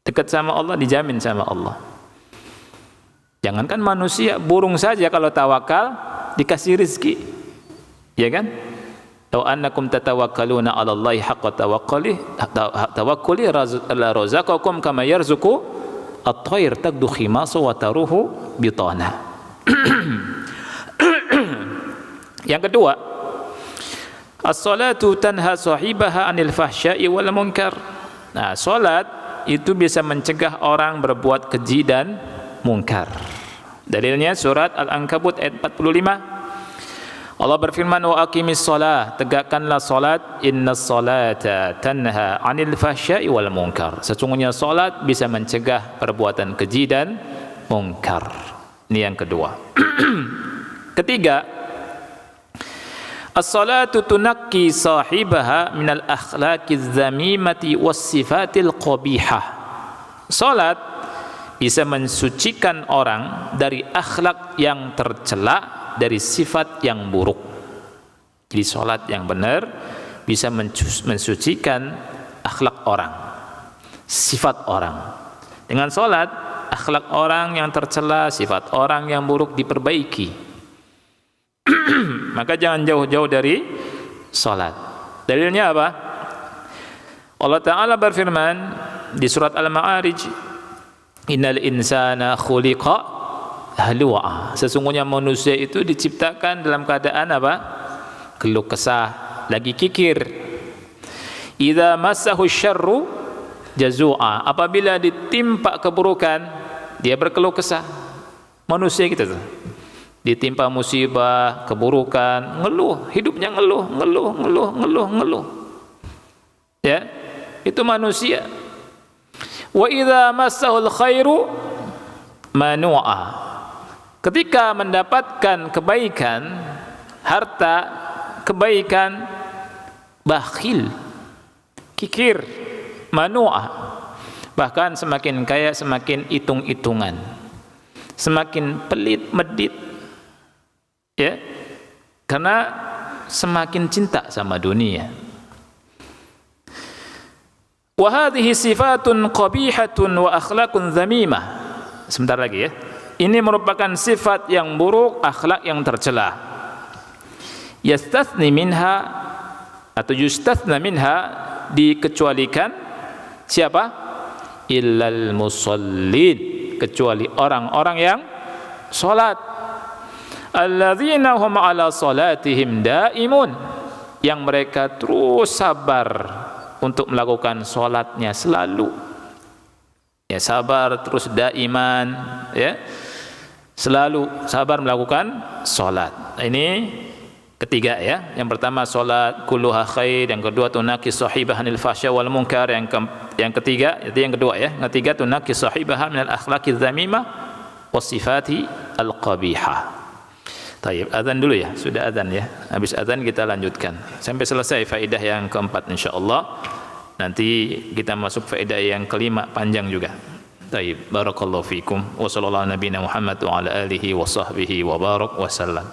dekat sama Allah, dijamin sama Allah. Jangankan manusia, burung saja kalau tawakal dikasih rizki, ya kan? Law annakum tatawakkaluna 'ala Allahi haqqa tawakkuli la razaqakum kama yarzuqu at-tayr tagdu khimasa wa taruhu bitana. Yang kedua, as-salatu tanha sahibaha 'anil fahsya'i wal munkar. Nah, salat itu bisa mencegah orang berbuat keji dan munkar. Dalilnya surat Al-Ankabut ayat 45. Allah berfirman, wa aqimis shalah, tegakkanlah salat, innas salata tanha 'anil fahsya'i wal munkar. Sesungguhnya salat bisa mencegah perbuatan keji dan munkar. Ini yang kedua. Ketiga, as-salatu tunakki sahibaha minal akhlaqiz zamimati was sifatil qabihah. Salat bisa mensucikan orang dari akhlak yang tercela, dari sifat yang buruk. Jadi salat yang benar bisa mensucikan akhlak orang, sifat orang. Dengan salat, akhlak orang yang tercela, sifat orang yang buruk diperbaiki. Maka jangan jauh-jauh dari salat. Dalilnya apa? Allah Ta'ala berfirman di surat Al-Ma'arij, innal insana khuliqa halu'a. Sesungguhnya manusia itu diciptakan dalam keadaan apa? Keluh kesah, lagi kikir. Idza massahu syarru jazua. Apabila ditimpa keburukan, dia berkeluh kesah. Manusia kita tuh ditimpa musibah, keburukan, ngeluh, hidupnya ngeluh. Ya, itu manusia. Wa idza massahul khairu manu'a. Ketika mendapatkan kebaikan, harta, kebaikan, bakhil, kikir, manu'a. Bahkan semakin kaya semakin hitung-hitungan, semakin pelit medit, ya, karena semakin cinta sama dunia. Wa hadhihi sifatun qabihatun wa akhlaqun dzamimah. Sebentar lagi ya. Ini merupakan sifat yang buruk, akhlak yang tercela. Yastathni minha atau yustathna minha, dikecualikan siapa? Illal musallin, kecuali orang-orang yang salat. Alladzina hum ala salatihim daimun, yang mereka terus sabar untuk melakukan salatnya selalu. Ya, sabar terus daiman, ya. selalu sabar melakukan salat. Ini ketiga ya. Yang pertama salat kulluha khair, yang kedua tunaqis sahibaha anil fahsya wal munkar, yang ketiga itu yang kedua ya. Yang ketiga tunaqis sahibaha minal akhlaqiz zamimah was sifati al qabihah. Tayyib, azan dulu ya. Sudah azan ya. Habis azan kita lanjutkan sampai selesai faedah yang keempat insyaallah. Nanti kita masuk faedah yang kelima panjang juga. Tayyib, barakallahu fikum wa sallallahu nabiyana Muhammad wa ala alihi wa sahbihi wa barak wa sallam.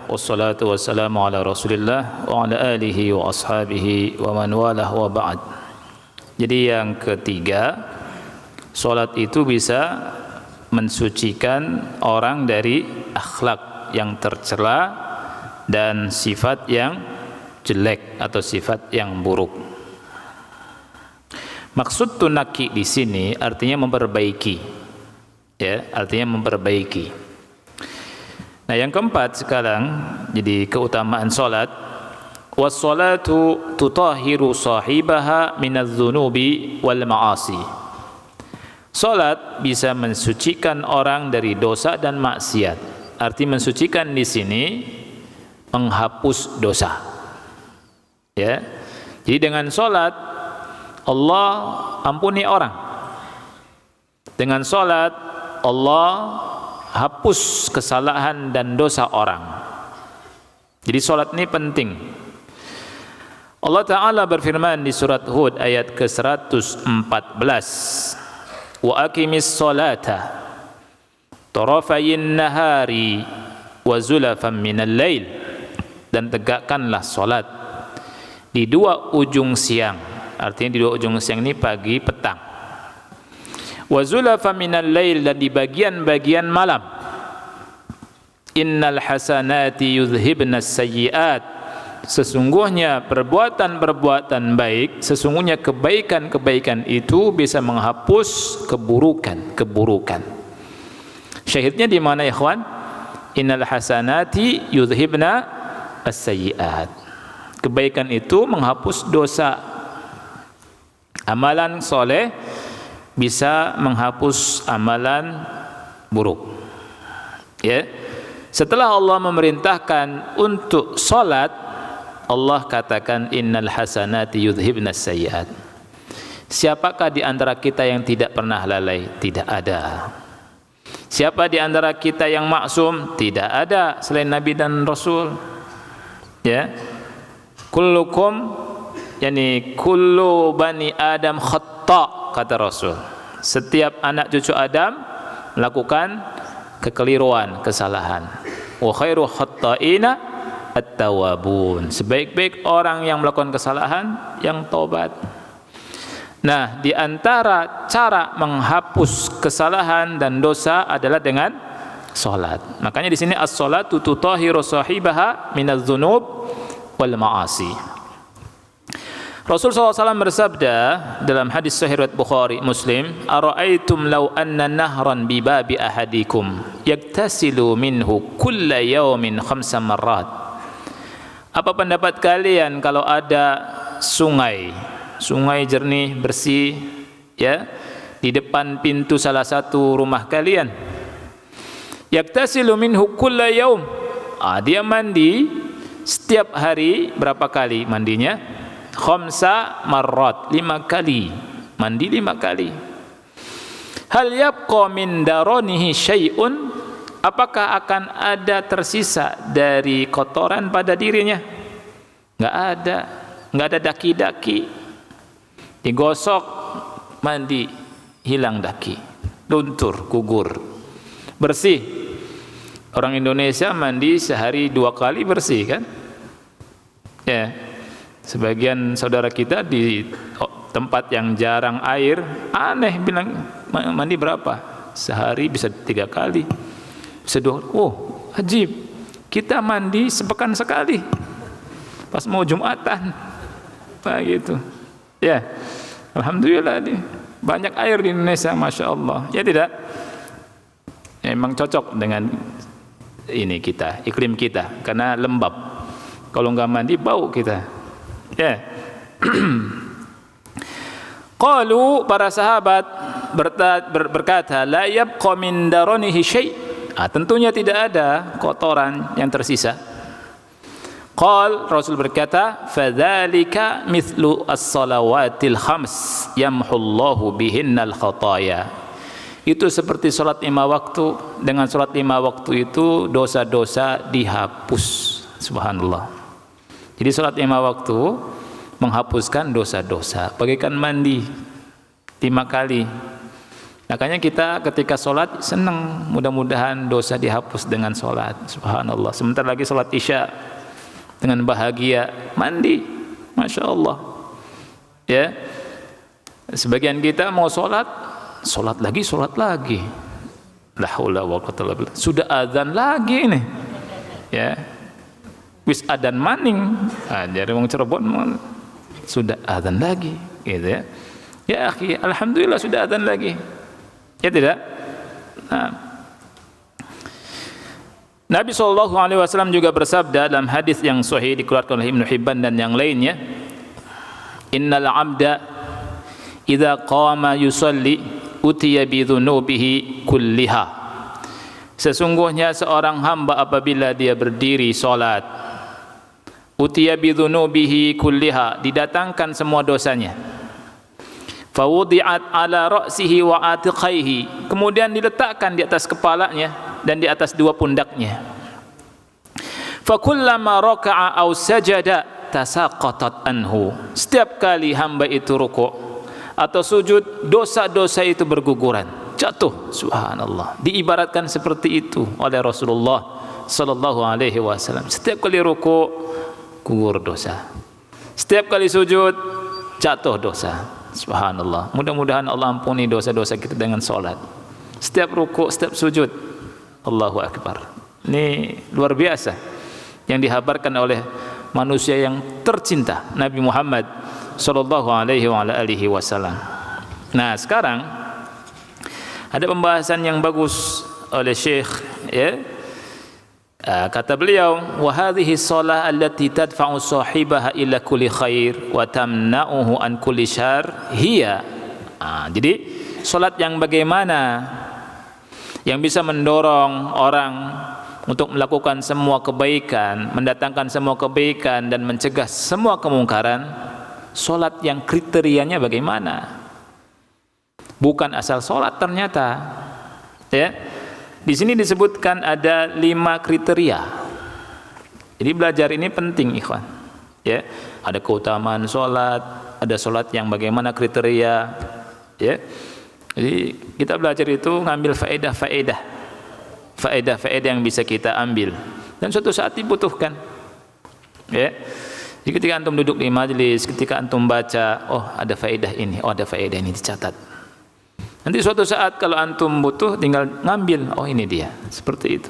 Wassalatu wassalamu ala Rasulillah wa ala alihi wa ashabihi wa man walah wa ba'd. Jadi yang ketiga, salat itu bisa mensucikan orang dari akhlak yang tercela dan sifat yang jelek atau sifat yang buruk. Maksud tunaki di sini artinya memperbaiki, ya, artinya memperbaiki. Nah, yang keempat sekarang, jadi keutamaan salat. Was-salatu tutahhiru sahibaha minadz-dzunubi wal ma'asi. Salat bisa mensucikan orang dari dosa dan maksiat. Arti mensucikan di sini menghapus dosa. Ya. Jadi dengan salat Allah ampuni orang. Dengan salat Allah hapus kesalahan dan dosa orang. Jadi salat ini penting. Allah Ta'ala berfirman di surat Hud ayat ke-114. Wa aqimis salata tarafayin nahari wa zulafan minal lail, dan tegakkanlah salat di dua ujung siang. Artinya di dua ujung siang ini pagi petang. Wa zulafan minal lail, dan di bagian-bagian malam. Innal hasanati yudhibnas sayyiat, sesungguhnya perbuatan-perbuatan baik, sesungguhnya kebaikan-kebaikan itu bisa menghapus keburukan-keburukan. Syahidnya di mana ya ikhwan? Innal hasanati yudhibna as-sayyi'at. Kebaikan itu menghapus dosa. Amalan soleh bisa menghapus amalan buruk. Ya. Setelah Allah memerintahkan untuk salat, Allah katakan innal hasanati yudhibna as-sayyi'at. Siapakah di antara kita yang tidak pernah lalai? Tidak ada. Siapa di antara kita yang maksum? Tidak ada selain Nabi dan Rasul. Ya. Kullukum, yani kullu bani Adam khata', kata Rasul. Setiap anak cucu Adam melakukan kekeliruan, kesalahan. Wa khairu khatta'ina at-tawwabun. Sebaik-baik orang yang melakukan kesalahan yang taubat. Nah, di antara cara menghapus kesalahan dan dosa adalah dengan salat. Makanya di sini as-salatu tutahhiru sahibaha minadz-dzunub wal ma'asi. Rasul SAW bersabda dalam hadis sahih riwayat Bukhari Muslim, "Ara'aitum law anna nahran bi babi ahadikum yaktasilu minhu kulla yawmin 5 marrat." Apa pendapat kalian kalau ada sungai jernih, bersih, ya, di depan pintu salah satu rumah kalian. Yaktasilu minhu kulla yaum. Dia mandi setiap hari berapa kali mandinya? 5 marrat, 5 kali. Mandi 5 kali. Hal yabqa min daranihi syai'un? Apakah akan ada tersisa dari kotoran pada dirinya? Enggak ada. Enggak ada daki-daki. Digosok, mandi, hilang daki, luntur, gugur, bersih. Orang Indonesia mandi sehari 2 kali bersih kan? Ya, sebagian saudara kita di tempat yang jarang air, aneh bilang mandi berapa? Sehari bisa 3 kali, bisa 2. Oh, ajib. Kita mandi sepekan sekali, pas mau Jumatan, begitu. Ya, alhamdulillah nih, banyak air di Indonesia, masya Allah. Ya tidak? Memang cocok dengan ini kita, iklim kita, karena lembab. Kalau nggak mandi bau kita. Ya. Qalu, para sahabat berkata, la yabqa min daranihi syai'. Tentunya tidak ada kotoran yang tersisa. Rasul berkata, fadzalika mithlu as-salawatil khams yamhullahu bihinnal khataya. Itu seperti salat 5 waktu. Dengan salat 5 waktu itu dosa-dosa dihapus. Subhanallah. Jadi salat 5 waktu menghapuskan dosa-dosa, bagaikan mandi 5 kali. Makanya kita ketika sholat senang, mudah-mudahan dosa dihapus dengan sholat. Subhanallah. Sebentar lagi sholat isya, dengan bahagia mandi, masya Allah. Ya, sebagian kita mau sholat lagi. La haula wa quwwata illa billah. Sudah azan lagi nih. Ya, wis adzan maning. Jadi wong Cirebon sudah azan lagi, gitu ya. Ya akhi, alhamdulillah sudah azan lagi. Ya tidak? Nabi SAW juga bersabda dalam hadis yang sahih dikeluarkan oleh Ibnu Hibban dan yang lainnya, innal abda idza qama yusalli utiya bi dzunubihi kulliha. Sesungguhnya seorang hamba apabila dia berdiri salat, utiya bi dzunubihi kulliha, didatangkan semua dosanya. Fawudi'at ala ra'sihi wa atiqaihi, kemudian diletakkan di atas kepalanya dan di atas 2 pundaknya. Fakullama raka'a aw sajada tasaqatat anhu, setiap kali hamba itu rukuk atau sujud, dosa-dosa itu berguguran, jatuh. Subhanallah. Diibaratkan seperti itu oleh Rasulullah sallallahu alaihi wasallam. Setiap kali rukuk gugur dosa, setiap kali sujud jatuh dosa. Subhanallah. Mudah-mudahan Allah ampuni dosa-dosa kita dengan salat. Setiap rukuk, setiap sujud, Allahu Akbar. Ini luar biasa yang dihabarkan oleh manusia yang tercinta, Nabi Muhammad sallallahu alaihi wasallam. Nah, sekarang ada pembahasan yang bagus oleh Syekh, ya. Kata beliau, wa hadhihi shalah allati tadfa'u sahibaha ila kulli khair wa tamna'uhu an kulli syarr hiya. Jadi salat yang bagaimana yang bisa mendorong orang untuk melakukan semua kebaikan, mendatangkan semua kebaikan dan mencegah semua kemungkaran. Salat yang kriterianya bagaimana? Bukan asal salat ternyata. Ya. Di sini disebutkan ada 5 kriteria. Jadi belajar ini penting, ikhwan. Ya, ada keutamaan sholat, ada sholat yang bagaimana kriteria. Ya, jadi kita belajar itu ngambil faedah yang bisa kita ambil dan suatu saat dibutuhkan. Ya, jadi ketika antum duduk di majelis, ketika antum baca, oh ada faedah ini, oh ada faedah ini, dicatat. Nanti suatu saat kalau antum butuh tinggal ngambil, oh ini dia, seperti itu.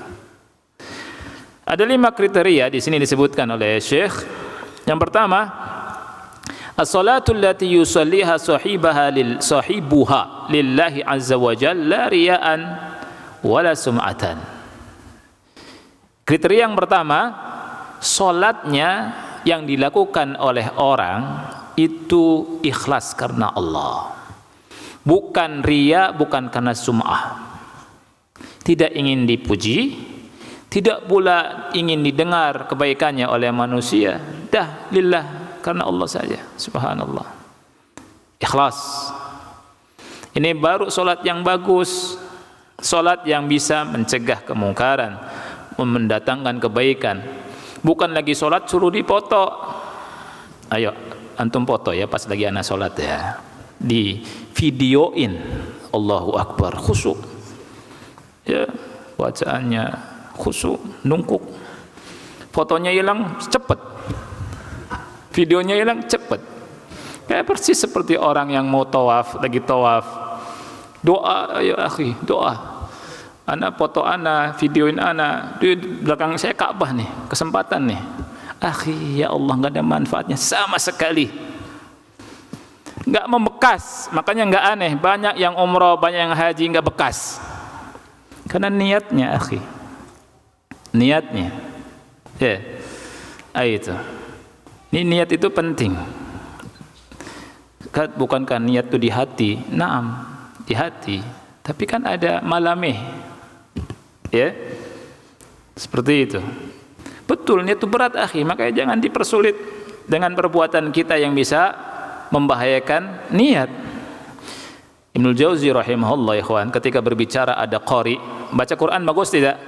Ada 5 kriteria di sini disebutkan oleh Syekh. Yang pertama, as-salatul lati yusalliha sahibuha lillahi azza wa jalla riya'an wala sum'atan. Kriteria yang pertama, salatnya yang dilakukan oleh orang itu ikhlas karena Allah. Bukan riya, bukan karena sum'ah. Tidak ingin dipuji, tidak pula ingin didengar kebaikannya oleh manusia. Dah lillah, karena Allah saja. Subhanallah. Ikhlas. Ini baru solat yang bagus, solat yang bisa mencegah kemungkaran, mendatangkan kebaikan. Bukan lagi solat suruh dipoto. Ayo antum foto ya pas lagi anak solat ya, di videoin, Allahu Akbar, khusyuk ya, bacaannya khusyuk, nungkuk, fotonya hilang cepet, videonya hilang cepet, kayak persis seperti orang yang mau tawaf, lagi tawaf, doa, ayo akhi, doa, anak foto anak, videoin anak, di belakang saya Ka'bah nih, kesempatan nih, akhi, ya Allah, nggak ada manfaatnya sama sekali, nggak membekas. Makanya nggak aneh banyak yang umroh, banyak yang haji nggak bekas, karena niatnya, akhi, niatnya ya. Itu ini niat itu penting. Bukankah niat itu di hati? Naam, di hati, tapi kan ada malamih, Ya. Seperti itu. Betul, niat itu berat akhi, makanya jangan dipersulit dengan perbuatan kita yang bisa membahayakan niat. Ibnul Jauzi rahimahullah ikhwan, ketika berbicara ada qari, baca Quran bagus tidak?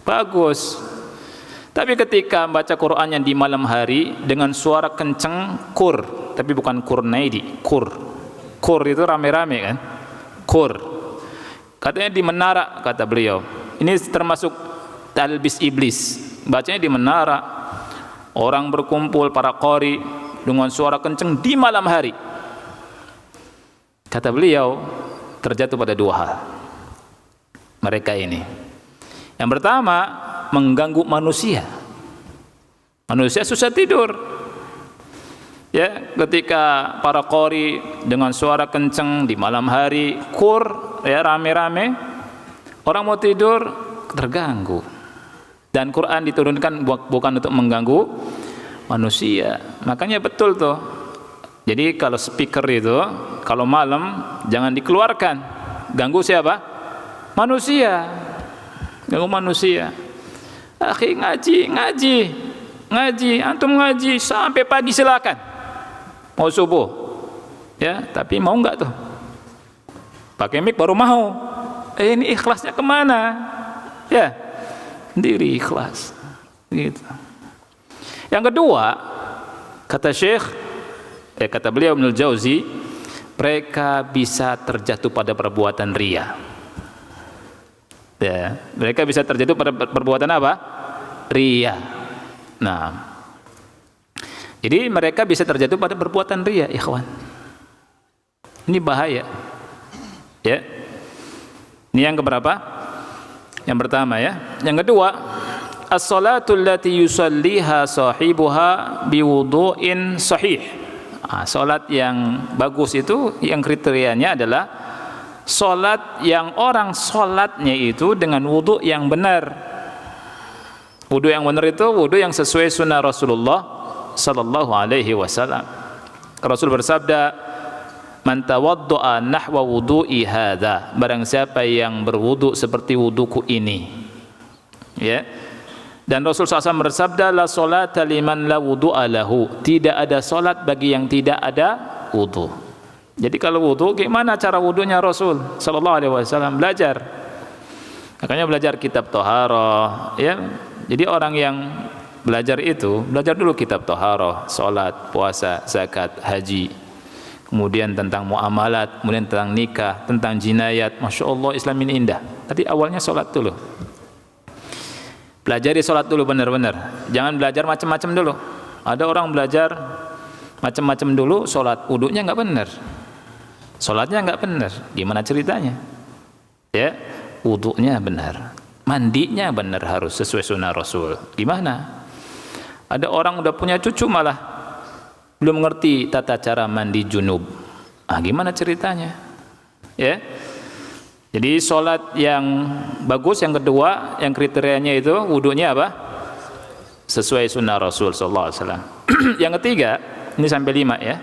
Bagus. Tapi ketika baca Qurannya di malam hari dengan suara kenceng, kur, tapi bukan kurnaidi, kur. Kur itu rame-rame kan? Kur. Katanya di menara, kata beliau. Ini termasuk talbis iblis. Bacanya di menara. Orang berkumpul para qari dengan suara kenceng di malam hari. Kata beliau, terjatuh pada dua hal mereka ini. Yang pertama, mengganggu manusia. Manusia susah tidur. Ya, ketika para qari dengan suara kenceng di malam hari, kur, ya rame-rame, orang mau tidur terganggu. Dan Quran diturunkan bukan untuk mengganggu manusia. Makanya betul tuh. Jadi kalau speaker itu, kalau malam jangan dikeluarkan. Ganggu siapa? Manusia. Ganggu manusia. Akhi ngaji, antum ngaji sampai pagi silakan. Mau subuh. Ya, tapi mau enggak tuh? Pakai mic baru mau. Ini ikhlasnya kemana? Ya, diri ikhlas. Gitu. Yang kedua, kata Syekh, kata beliau Ibnul Jauzi, mereka bisa terjatuh pada perbuatan riya. Ya, mereka bisa terjatuh pada perbuatan apa? Riya. Nah, jadi mereka bisa terjatuh pada perbuatan riya, ikhwan. Ini bahaya. Ya. Ini yang keberapa? Yang pertama ya. Yang kedua, as-salatu allati yusalliha sahibuha biwudu'in sahih. Salat yang bagus itu yang kriterianya adalah salat yang orang salatnya itu dengan wudu yang benar. Wudu yang benar itu wudu yang sesuai sunnah Rasulullah sallallahu alaihi wasallam. Rasul bersabda, "Man tawaddaa nahwa wudu'i hadza." Barang siapa yang berwudu seperti wuduku ini. Ya. Dan Rasul SAW bersabda, la salata liman la wudu'a lahu. Tidak ada salat bagi yang tidak ada wudu. Jadi kalau wudu, gimana cara wudunya Rasul sallallahu alaihi wasallam? Belajar. Makanya belajar kitab Thaharah, ya. Jadi orang yang belajar itu, belajar dulu kitab Thaharah, salat, puasa, zakat, haji. Kemudian tentang muamalat, kemudian tentang nikah, tentang jinayat. Masya Allah, Islam ini indah. Tadi awalnya salat dulu. Pelajari sholat dulu benar-benar. Jangan belajar macam-macam dulu. Ada orang belajar macam-macam dulu, sholat wudunya nggak benar, sholatnya nggak benar. Gimana ceritanya? Ya, wudunya benar, mandinya benar harus sesuai sunnah Rasul. Gimana? Ada orang udah punya cucu malah belum ngerti tata cara mandi junub. Gimana ceritanya? Ya. Jadi sholat yang bagus yang kedua, yang kriterianya itu wudunya apa? Sesuai sunnah Rasul sallallahu alaihi wasallam. Yang ketiga, ini sampai 5 ya.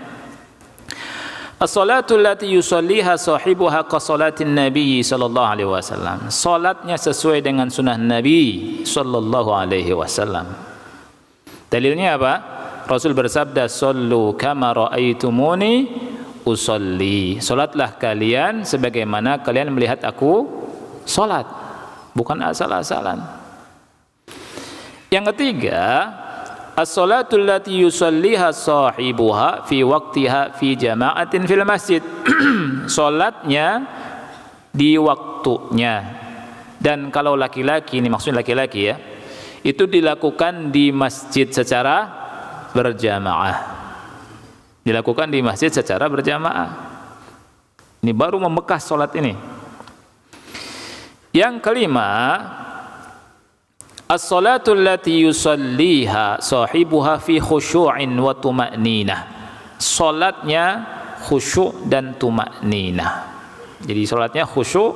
As-salatu allati yusalliha sahibuha ka salatin Nabi sallallahu alaihi wasallam. Salatnya sesuai dengan sunnah Nabi sallallahu alaihi wasallam. Dalilnya apa? Rasul bersabda, "Shallu kama ra'aitumuni usolli." Salatlah kalian sebagaimana kalian melihat aku salat, bukan asal-asalan. Yang ketiga, as-salatu allati yusalliha sahibuha fi waqtiha fi jama'atin fil masjid. Salatnya di waktunya. Dan kalau laki-laki, ini maksudnya laki-laki ya, itu dilakukan di masjid secara berjamaah. Dilakukan di masjid secara berjamaah. Ini baru membekas sholat ini. Yang kelima, as-salatu allati yusalliha sahibuha fi khusyu'in wa tuma'ninah. Salatnya khusyuk dan tuma'ninah. Jadi salatnya khusyuk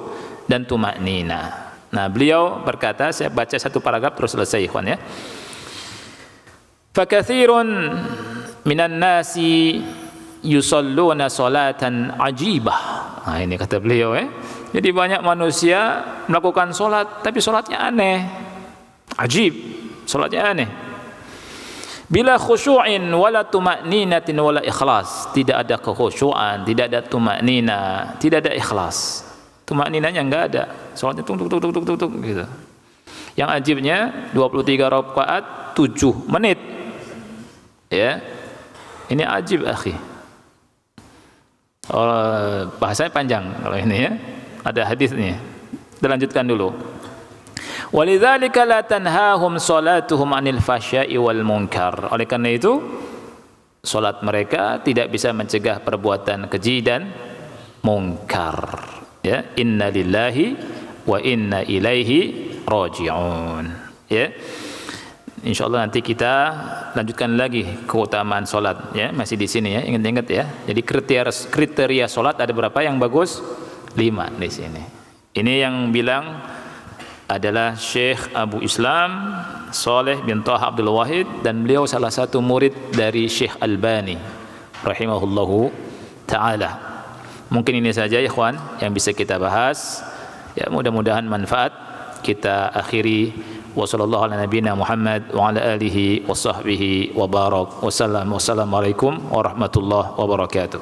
dan tuma'ninah. Nah, beliau berkata, saya baca satu paragraf terus selesai ikhwan ya. Fakatsirun minan nasi yusalluna salatan ajibah. Ini kata beliau Jadi banyak manusia melakukan sholat, tapi sholatnya aneh, ajib, sholatnya aneh. Bila khusyu'in wala tuma'ninatin wala ikhlas, tidak ada kekhusyuan, tidak ada tuma'nina, tidak ada ikhlas. Tuma'ninanya enggak ada, sholatnya tung gitu. Yang ajibnya 23 rakaat 7 menit. Ya. Ini ajib, akhi. Bahasanya panjang kalau ini ya. Ada hadisnya. Kita lanjutkan dulu. Walidzalika la tanhahum salatuhum 'anil fahsya'i wal munkar. Oleh karena itu, salat mereka tidak bisa mencegah perbuatan keji dan munkar. Ya, inna lillahi wa inna ilaihi raji'un. Ya. Insyaallah nanti kita lanjutkan lagi keutamaan salat ya, masih di sini ya. Ingat-ingat ya. Jadi kriteria salat ada berapa yang bagus? 5 di sini. Ini yang bilang adalah Syekh Abu Islam Saleh bin Taha Abdul Wahid, dan beliau salah satu murid dari Syekh Albani rahimahullahu taala. Mungkin ini saja ya ikhwan yang bisa kita bahas. Ya, mudah-mudahan manfaat. Kita akhiri wa sallallahu ala nabiyyina Muhammad wa ala alihi wa sahbihi wa barak wa sallam. Wassalamualaikum warahmatullahi wabarakatuh.